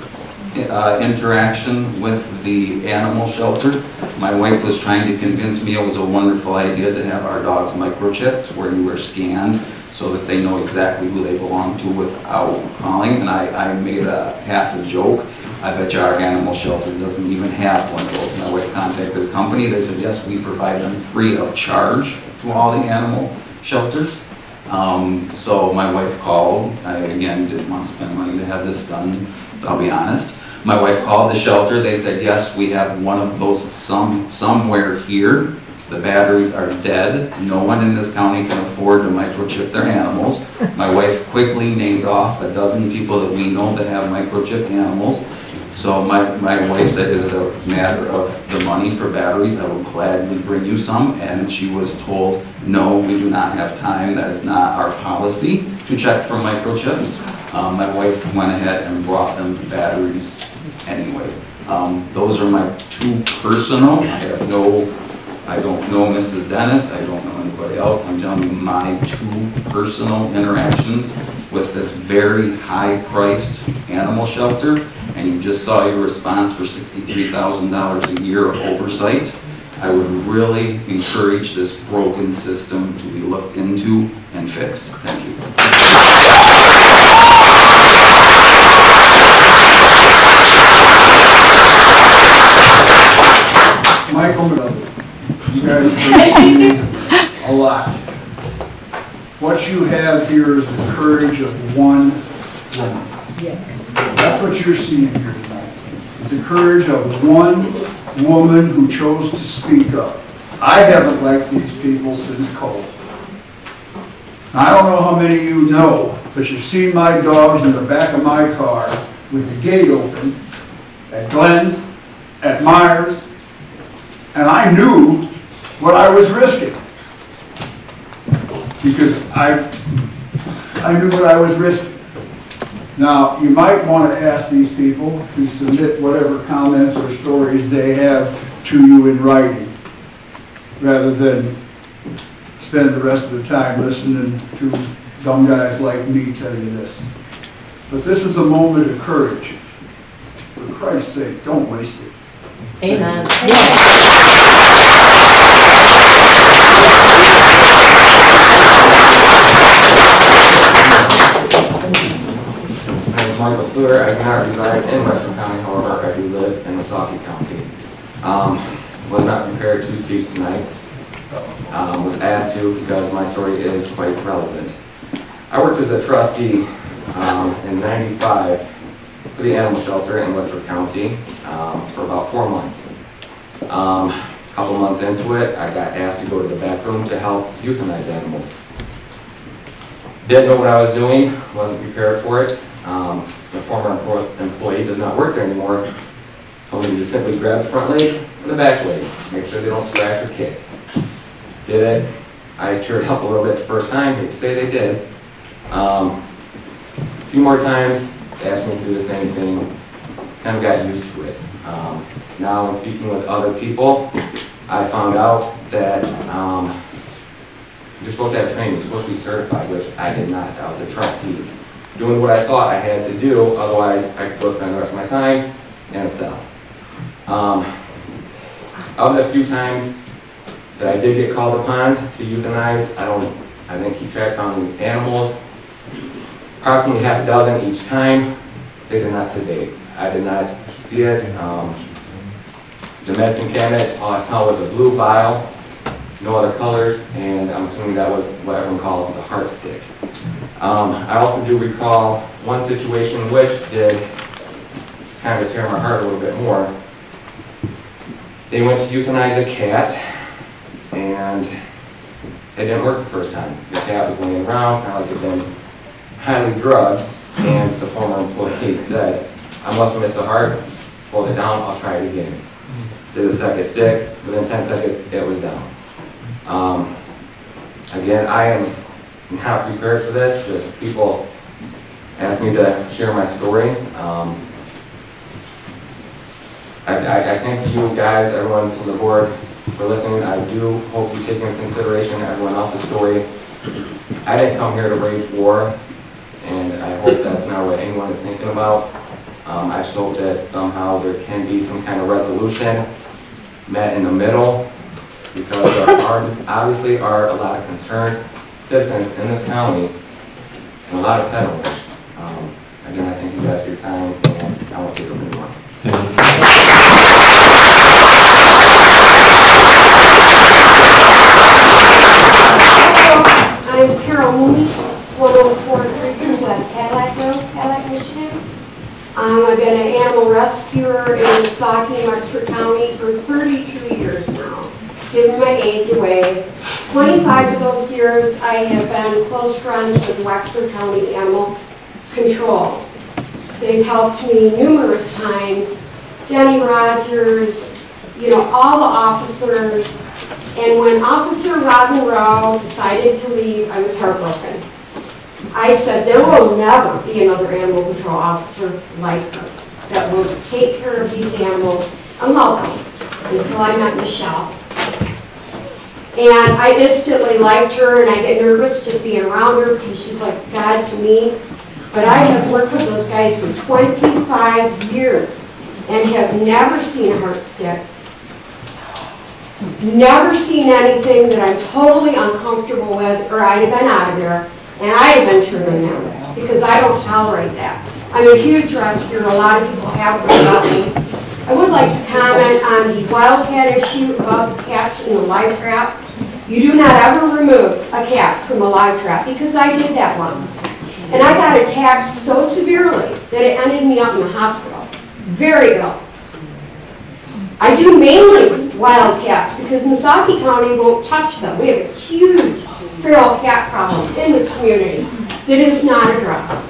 interaction with the animal shelter. My wife was trying to convince me it was a wonderful idea to have our dogs microchipped, where you were scanned so that they know exactly who they belong to without calling. And I made a half a joke. I bet you our animal shelter doesn't even have one of those. My wife contacted the company. They said, yes, we provide them free of charge to all the animal shelters. So my wife called. I, again, didn't want to spend money to have this done, I'll be honest. My wife called the shelter. They said, yes, we have one of those somewhere here. The batteries are dead. No one in this county can afford to microchip their animals. My wife quickly named off a dozen people that we know that have microchipped animals. So my wife said, is it a matter of the money for batteries? I will gladly bring you some. And she was told, no, we do not have time. That is not our policy to check for microchips. My wife went ahead and brought them batteries anyway. Those are my 2 personal. I don't know Mrs. Dennis. I don't know anybody else. I'm telling you my 2 personal interactions with this very high-priced animal shelter. And you just saw your response for $63,000 a year of oversight. I would really encourage this broken system to be looked into and fixed. Thank you. Michael, you guys appreciate a lot. What you have here is the courage of one woman. Yes. That's what you're seeing here tonight. It's the courage of one woman who chose to speak up. I haven't liked these people since Cole. I don't know how many of you know, but you've seen my dogs in the back of my car with the gate open at Glenn's, at Myers, and I knew what I was risking. Because I knew what I was risking. Now, you might want to ask these people to submit whatever comments or stories they have to you in writing, rather than spend the rest of the time listening to dumb guys like me tell you this. But this is a moment of courage. For Christ's sake, don't waste it. Amen. Michael Stewart. I do not reside in Wexford County, however, I do live in Suffolk County. Was not prepared to speak tonight. Was asked to because my story is quite relevant. I worked as a trustee in '95 for the animal shelter in Wexford County for about 4 months. A couple months into it, I got asked to go to the back room to help euthanize animals. Didn't know what I was doing, wasn't prepared for it. The former employee does not work there anymore. Told me to just simply grab the front legs and the back legs, make sure they don't scratch or kick. Did it. I teared up a little bit the first time, hate to say they did. A few more times, asked me to do the same thing, kind of got used to it. Now in speaking with other people, I found out that you're supposed to have training, you're supposed to be certified, which I did not. I was a trustee, doing what I thought I had to do, otherwise I could go spend the rest of my time in a cell. Of the few times that I did get called upon to euthanize, I didn't keep track on the animals. Approximately half a dozen each time, they did not sedate. I did not see it. The medicine cabinet, all I saw was a blue vial, no other colors, and I'm assuming that was what everyone calls the heart stick. I also do recall one situation which did kind of tear my heart a little bit more. They went to euthanize a cat, and it didn't work the first time. The cat was laying around, kind of like it had been highly drugged, and the former employee said, I must have missed a heart, hold it down, I'll try it again. Did a second stick, within 10 seconds, it was down. Again, I am not prepared for this, just people asked me to share my story. I thank you guys, everyone from the board, for listening. I do hope you take into consideration everyone else's story. I didn't come here to wage war, and I hope that's not what anyone is thinking about. I just hope that somehow there can be some kind of resolution met in the middle, because there obviously are a lot of concerned citizens in this county and a lot of pet owners. Again, I thank you guys for your time, and I won't take up any more. I'm Carol Mooney, 10432 West Cadillac Road, Cadillac, Michigan. I've been an animal rescuer in Misaki, Wexford County for 32 years now, giving my age away. 25 of those years I have been close friends with Wexford County Animal Control. They've helped me numerous times. Denny Rogers, all the officers. And when Officer Robin Rowe decided to leave, I was heartbroken. I said, there will never be another animal control officer like her that will take care of these animals and love them, until I met Michelle. And I instantly liked her, and I get nervous just being around her because she's like God to me. But I have worked with those guys for 25 years and have never seen a heart stick. Never seen anything that I'm totally uncomfortable with, or I'd have been out of there, and I'd have been trimming them, because I don't tolerate that. I'm a huge rescuer. A lot of people have heard about me. I would like to comment on the wildcat issue about the cats in the live trap. You do not ever remove a cat from a live trap, because I did that once. And I got attacked so severely that it ended me up in the hospital. Very ill. I do mainly wildcats because Misaki County won't touch them. We have a huge feral cat problem in this community that is not addressed.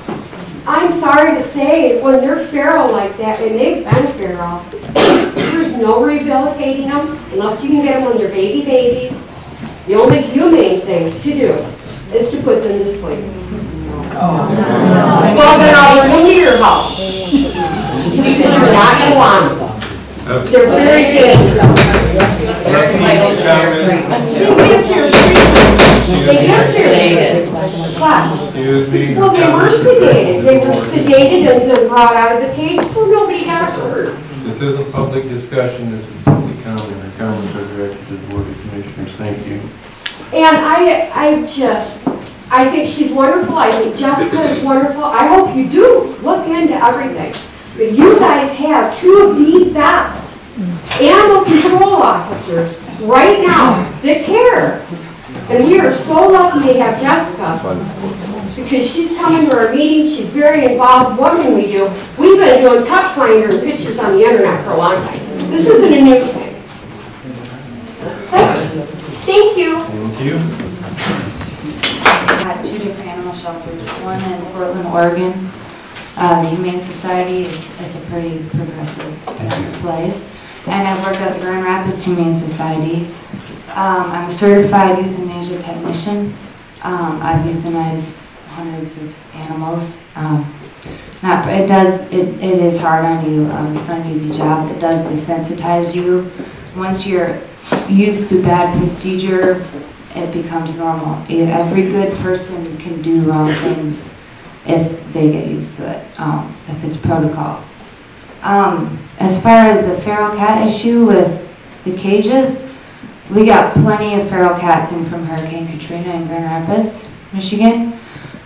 I'm sorry to say, when they're feral like that, and they've been feral, there's no rehabilitating them unless you can get them when they're babies. The only humane thing to do is to put them to sleep. Well, then I'll bring them to your house. You're not going to want them. They're very dangerous. They get sedated. Excuse me. Well, they were sedated. They were sedated and then brought out of the cage, so nobody got hurt. This isn't public discussion, this is public comment. Our comments are directed to the Board of Commissioners. Thank you. And I think she's wonderful. I think Jessica is wonderful. I hope you do look into everything. But you guys have two of the best animal control officers right now that care. And we are so lucky to have Jessica, because she's coming to our meetings. She's very involved. What can we do? We've been doing pet finder and pictures on the internet for a long time. This isn't a new thing. Thank you. Thank you. At two different animal shelters, one in Portland, Oregon. The Humane Society is a pretty progressive, nice place. And I've worked at the Grand Rapids Humane Society. I'm a certified euthanasia technician. I've euthanized hundreds of animals. It is hard on you. It's not an easy job. It does desensitize you. Once you're used to bad procedure, it becomes normal. Every good person can do wrong things if they get used to it, if it's protocol. As far as the feral cat issue with the cages, we got plenty of feral cats in from Hurricane Katrina in Grand Rapids, Michigan.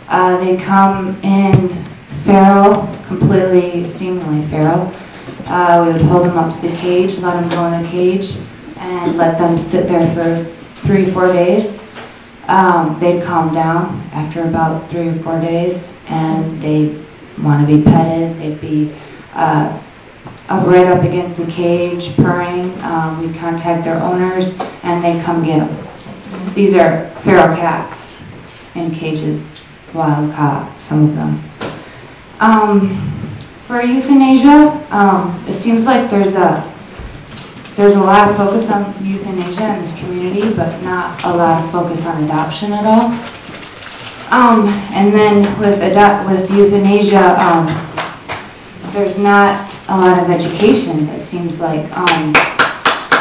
They come in feral, completely, seemingly feral. We would hold them up to the cage, let them go in the cage, and let them sit there for 3 or 4 days. They'd calm down after about 3 or 4 days, and they'd want to be petted. They'd be right up against the cage, purring. We'd contact their owners, and they'd come get them. These are feral cats in cages, wild caught, some of them. For euthanasia, it seems like there's a lot of focus on euthanasia in this community, but not a lot of focus on adoption at all. And then with euthanasia, there's not a lot of education, it seems like.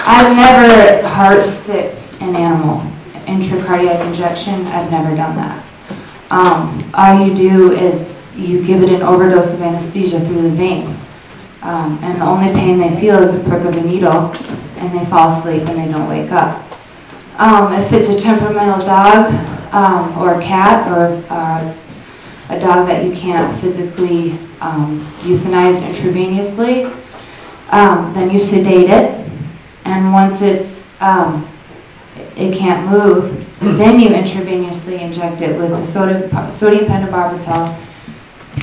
I've never heart-sticked an animal. Intracardiac injection, I've never done that. All you do is you give it an overdose of anesthesia through the veins. And the only pain they feel is the prick of a needle, and they fall asleep and they don't wake up. If it's a temperamental dog or a cat or a dog that you can't physically euthanize intravenously, then you sedate it, and once it can't move, then you intravenously inject it with the sodium pentobarbital.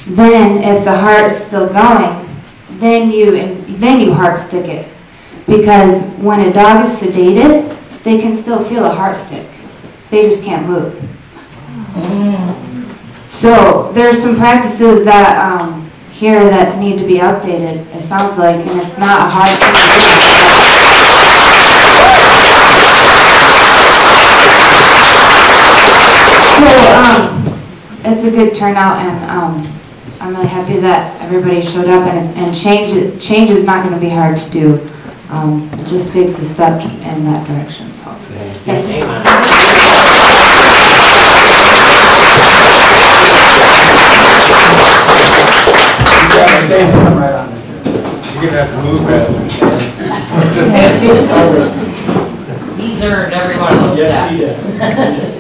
Then, if the heart is still going, then you heart stick it, because when a dog is sedated, they can still feel a heart stick. They just can't move. So there's some practices that here that need to be updated. It sounds like, and it's not a hard thing to do. So it's a good turnout, and I'm really happy that everybody showed up, and change is not going to be hard to do. It just takes a step in that direction. So, thanks. You're gonna have to move faster. He's earned every one of those steps.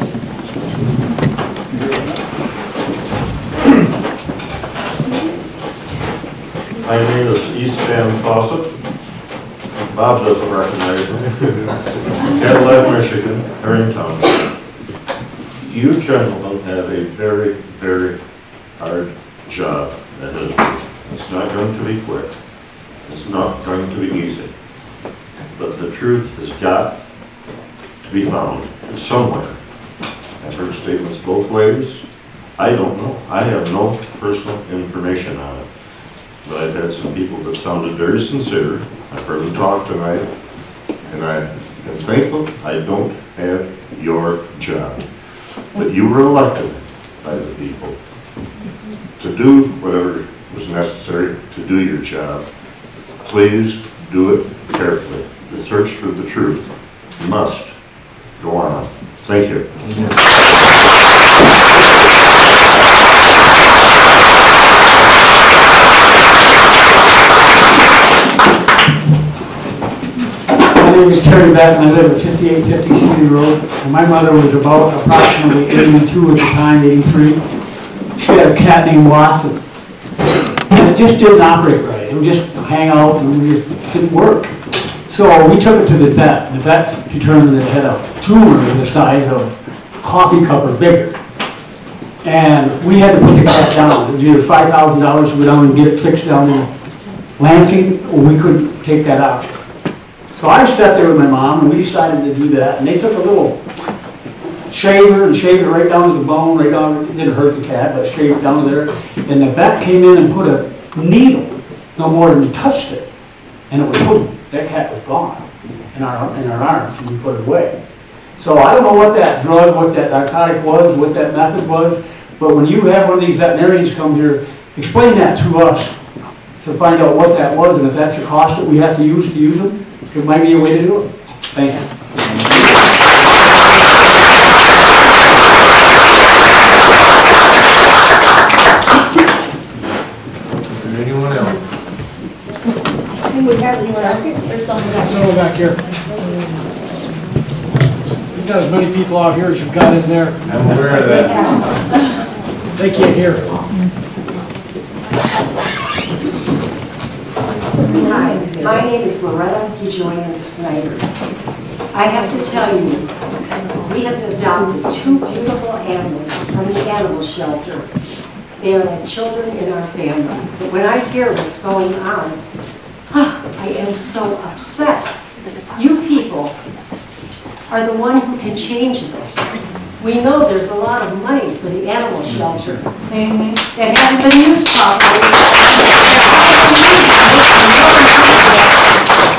My name is East Van Fawcett. Bob doesn't recognize me. Cadillac, Michigan, Herring Township. You gentlemen have a very, very hard job ahead of you. It's not going to be quick. It's not going to be easy. But the truth has got to be found somewhere. I've heard statements both ways. I don't know. I have no personal information on it. But I've had some people that sounded very sincere. I've heard them talk tonight, and I am thankful I don't have your job. But you were elected by the people to do whatever was necessary to do your job. Please do it carefully. The search for the truth must go on. Thank you. My name is Terry Beth, and I live at 5850 Cedar Road. And my mother was about approximately 82 at the time, 83. She had a cat named Watson. And it just didn't operate right. It would just hang out and it just didn't work. So we took it to the vet. The vet determined that it had a tumor the size of a coffee cup or bigger. And we had to put the cat down. It was either $5,000 to go down and get it fixed down in Lansing, or we couldn't take that option. So I sat there with my mom, and we decided to do that, and they took a little shaver and shaved it right down to the bone, right down, it didn't hurt the cat, but shaved it down to there. And the vet came in and put a needle, no more than touched it. And it was boom, that cat was gone in our arms, and we put it away. So I don't know what that drug, what that narcotic was, what that method was, but when you have one of these veterinarians come here, explain that to us to find out what that was, and if that's the cost that we have to use them, it might be a way to do it. Thank you. Anyone else? I think we have anyone else. There's someone back Someone back here. You've got as many people out here as you've got in there. I'm aware of that. They can't hear. Hi, my name is Loretta DeJoyan Snyder. I have to tell you, we have adopted 2 beautiful animals from the animal shelter. They are like children in our family. But when I hear what's going on, I am so upset. You people are the one who can change this. We know there's a lot of money for the animal shelter that hasn't been used properly.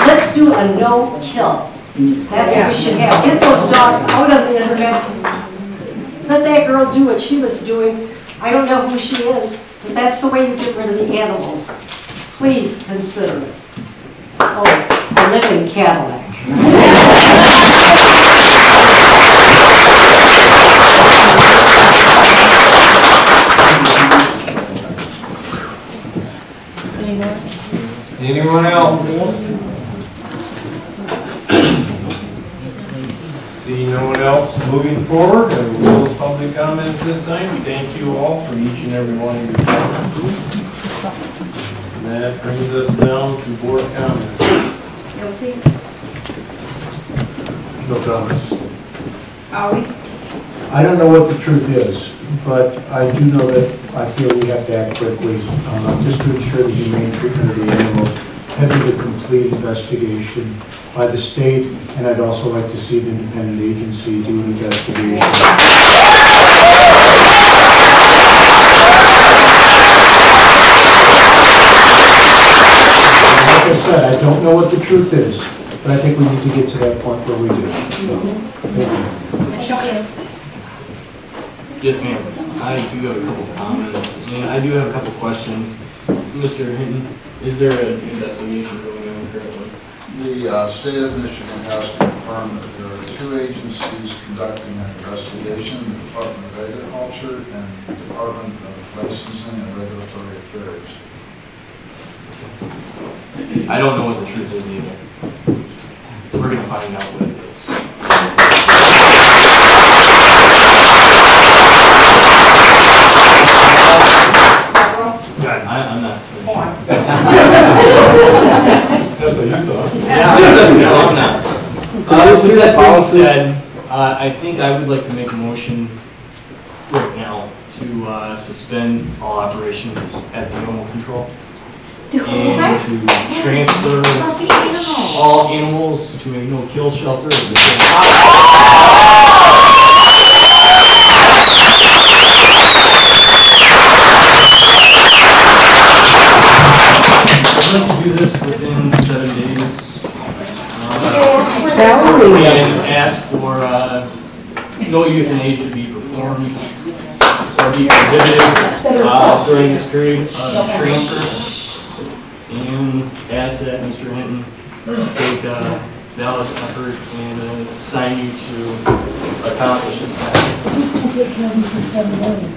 Let's do a no-kill. That's what we should have. Get those dogs out on the internet. Let that girl do what she was doing. I don't know who she is, but that's the way you get rid of the animals. Please consider it. Oh, I live in Cadillac. Anyone else? See no one else moving forward, and we'll close public comment at this time. Thank you all for each and every one of your comments. And that brings us down to board comments. Guilty. No comments. Howie? I don't know what the truth is, but I do know that I feel we have to act quickly, just to ensure the humane treatment of the animals, pending a complete investigation by the state, and I'd also like to see an independent agency do an investigation. Like I said, I don't know what the truth is, but I think we need to get to that point where we do. So, thank you. Yes, ma'am. I do have a couple comments, and I do have a couple questions. Mr. Hinton, is there an investigation going on currently? The state of Michigan has confirmed that there are 2 agencies conducting an investigation, the Department of Agriculture and the Department of Licensing and Regulatory Affairs. I don't know what the truth is either. We're going to find out what it is. I'm not really sure. That's what you thought. No, I'm not. With that being said, I think I would like to make a motion right now to suspend all operations at the animal control and to transfer all animals to a no-kill shelter. I'd like to do this within 7 days. And ask for no euthanasia to be performed or be prohibited during this period of transfer. And ask that Mr. Hinton take valid effort and assign you to accomplish this task.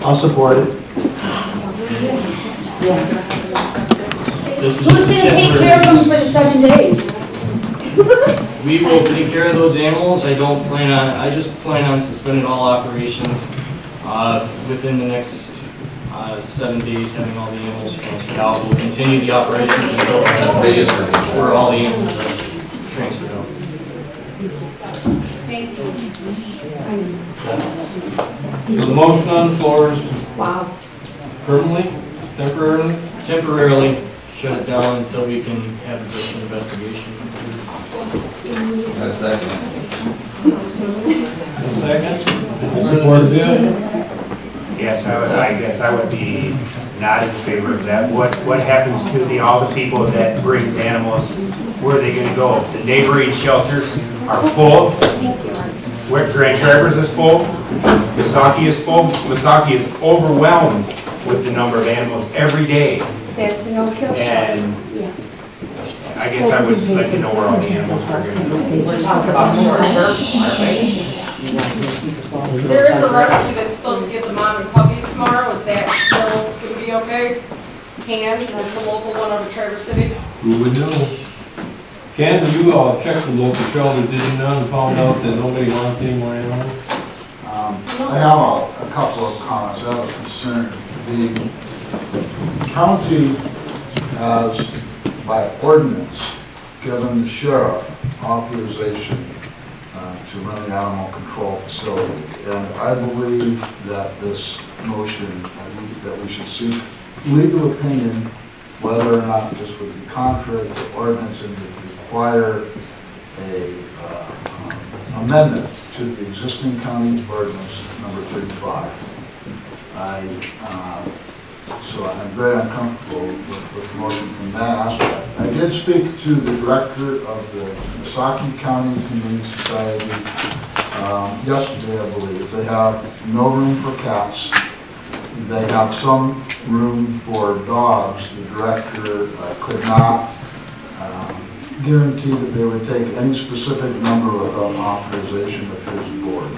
I'll support it. Yes. This is Who's going to take care of them for the 7 days? We will take care of those animals. I just plan on suspending all operations within the next 7 days, having all the animals transferred out. We'll continue the operations until 7 days where all the animals are transferred out. So the motion on the floor is to temporarily shut it down until we can have this investigation completed. A second. Yes, I guess I would be not in favor of that. What happens to all the people that brings animals? Where are they going to go? The neighboring shelters are full. Grand Traverse is full. Misaki is full. Misaki is overwhelmed with the number of animals every day. That's a no-kill shelter. And I guess I would like to know where all the animals are going to go. We're talking about short-term, aren't we? There is a rescue that's supposed to get the mom and puppies tomorrow. Is that still going to be okay? Hands, that's a local one out of Traverse City. Who would know? Ken, you checked the local shelter, did you not, and found out that nobody wants any more animals? I have a couple of comments. I have a concern. The county has, by ordinance, given the sheriff authorization to run the animal control facility. And I believe that this motion, that we should seek legal opinion whether or not this would be contrary to ordinance and would require a amendment to the existing county ordinance number 35. So I'm very uncomfortable with the motion from that aspect. I did speak to the director of the Misaki County Humane Society yesterday, I believe. They have no room for cats. They have some room for dogs. The director could not guarantee that they would take any specific number without authorization of his board.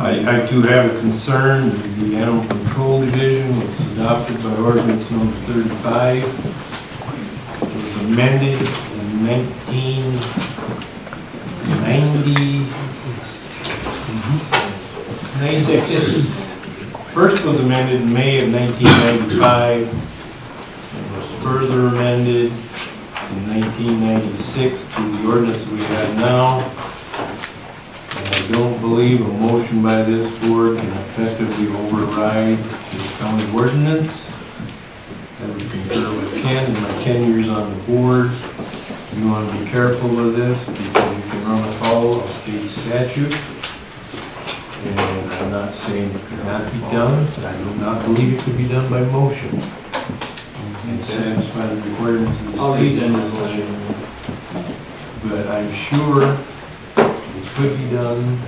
I do have a concern. The Animal Control Division was adopted by ordinance number 35. It was amended in 1996. First was amended in May of 1995. It was further amended in 1996 to the ordinance that we have now. And I don't believe a motion by this board can effectively override this county ordinance. I would concur with Ken in my 10 years on the board. You want to be careful of this because you can run afoul of state statute. And I'm not saying it could not be done. I do not believe it could be done by motion. And satisfy the requirements of the state. I'll resend the motion. But I'm sure it could be done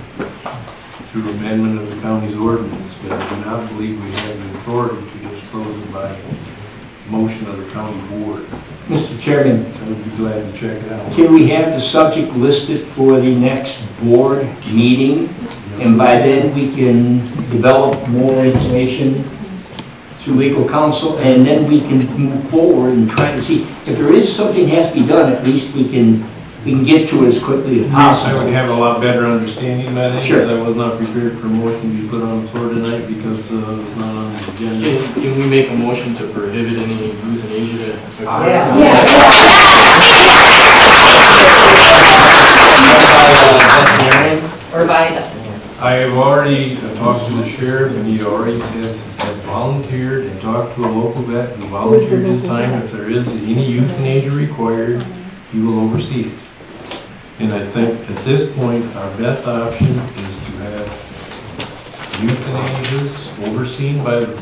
through amendment of the county's ordinance, but I do not believe we have the authority to just close it by motion of the county board. Mr. Chairman, I would be glad to check it out. can we have the subject listed for the next board meeting? And by then we can develop more information through legal counsel, and then we can move forward and try to see if there is something has to be done. At least we can get to it as quickly as possible. I would have a lot better understanding by then. Sure. Because I was not prepared for a motion to be put on the floor tonight because it was not on the agenda. Can we make a motion to prohibit any euthanasia? Or by the, I have already talked to the sheriff, and he already has volunteered and talked to a local vet who volunteered his time. If there is any euthanasia required, he will oversee it. And I think at this point, our best option is to have euthanasias overseen by the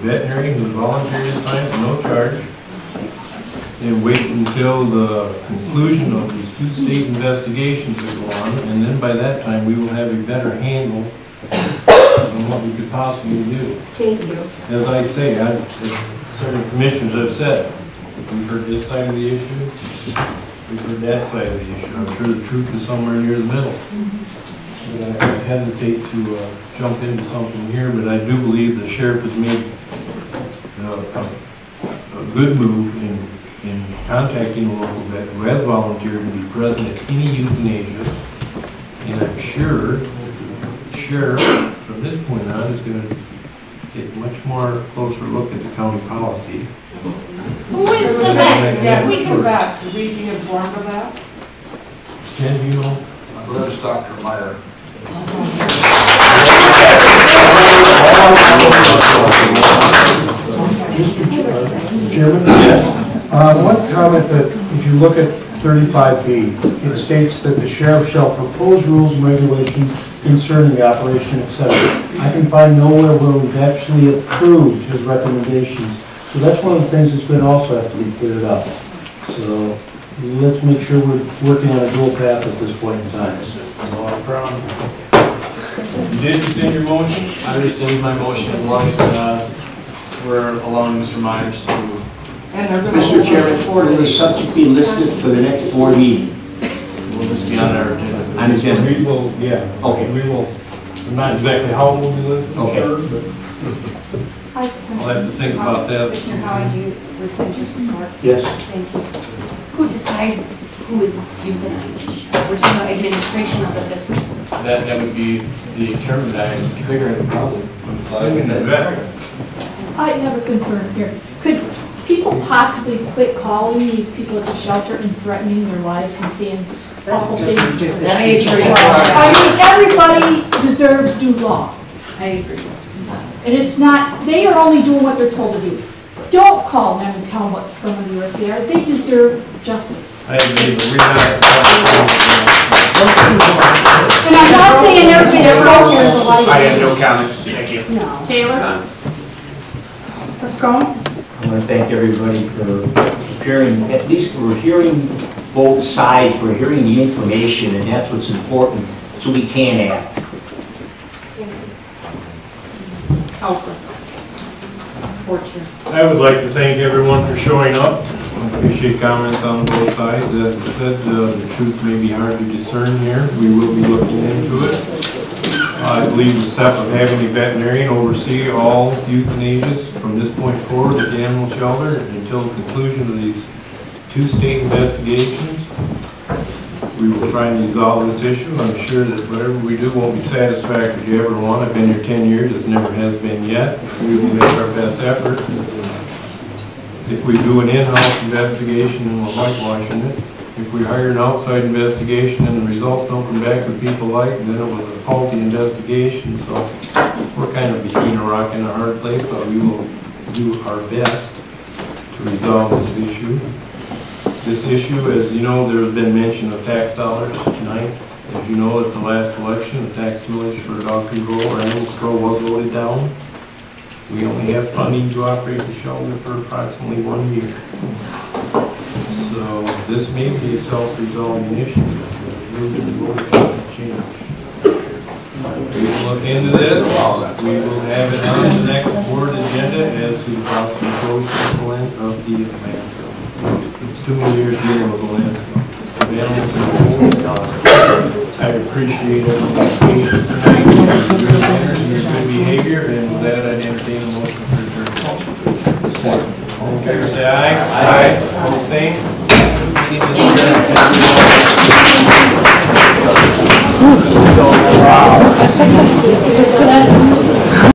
veterinarian who volunteered his time for no charge, and wait until the conclusion of these 2 state investigations that go on, and then by that time we will have a better handle on what we could possibly do. Thank you. As I say, as certain commissioners have said, we've heard this side of the issue, we've heard that side of the issue. I'm sure the truth is somewhere near the middle. But I hesitate to jump into something here, but I do believe the sheriff has made a good move in contacting a local vet who has volunteered to be present at any euthanasia. And I'm sure the sheriff, from this point on, is going to take a much more closer look at the county policy. Who is the vet? We come back, should we be informed of that? Ken, you know? I believe it's Dr. Meyer. Mr. Chairman? Yes. One comment that if you look at 35B. It states that the sheriff shall propose rules and regulations concerning the operation, etc. I can find nowhere where we've actually approved his recommendations. So that's one of the things that's going to also have to be cleared up. So let's make sure we're working on a dual path at this point in time. No problem. You did rescind your motion? I rescind my motion as long as we're allowing Mr. Myers to. And they're gonna. Mr. Chairman, will the subject be listed for the next board meeting? Will this be on our agenda? On the agenda? We will, yeah. Okay. We will, not exactly how it will be listed, Okay. sure, but I'll have to think about that. Commissioner Howard, do you rescind your support? Yes. Thank you. Who decides who is euthanized? Would you know administration of it? That would be determined, I'm figuring probably. Assuming the veteran. I have a concern here. Could people possibly quit calling these people at the shelter and threatening their lives and saying awful things? That may be pretty I mean, everybody deserves due law. I agree. And it's not, they are only doing what they're told to do. Don't call them and tell them what's going to be right there. They deserve justice. I agree, but we're not. And I'm not saying everybody that's out here is a liar. I have no comments, thank you. No. Taylor? Let's go. I want to thank everybody for hearing, at least we're hearing both sides, we're hearing the information, and that's what's important, so we can act. Counselor. I would like to thank everyone for showing up. I appreciate comments on both sides. As I said, the truth may be hard to discern here. We will be looking into it. I believe the step of having a veterinarian oversee all euthanasias from this point forward at the animal shelter until the conclusion of these 2 state investigations. We will try and resolve this issue. I'm sure that whatever we do won't be satisfactory to everyone. I've been here 10 years. It never has been yet. We will make our best effort. If we do an in-house investigation and we're whitewashing it, if we hire an outside investigation and the results don't come back that people like, then it was a faulty investigation. So we're kind of between a rock and a hard place, but we will do our best to resolve this issue. This issue, as you know, there has been mention of tax dollars tonight. As you know, at the last election, the tax millage for dog control or animal control was voted down. We only have funding to operate the shelter for approximately 1 year. So this may be a self-resolving issue. We will change. We will look into this. We will have it on the next board agenda as to the possible closure of the landfill. It's 2 more years dealing with the landfill. I appreciate everyone's patience tonight, your manners, and your good behavior, and with that, I'd entertain a motion for adjournment. All in favor, say aye. Aye.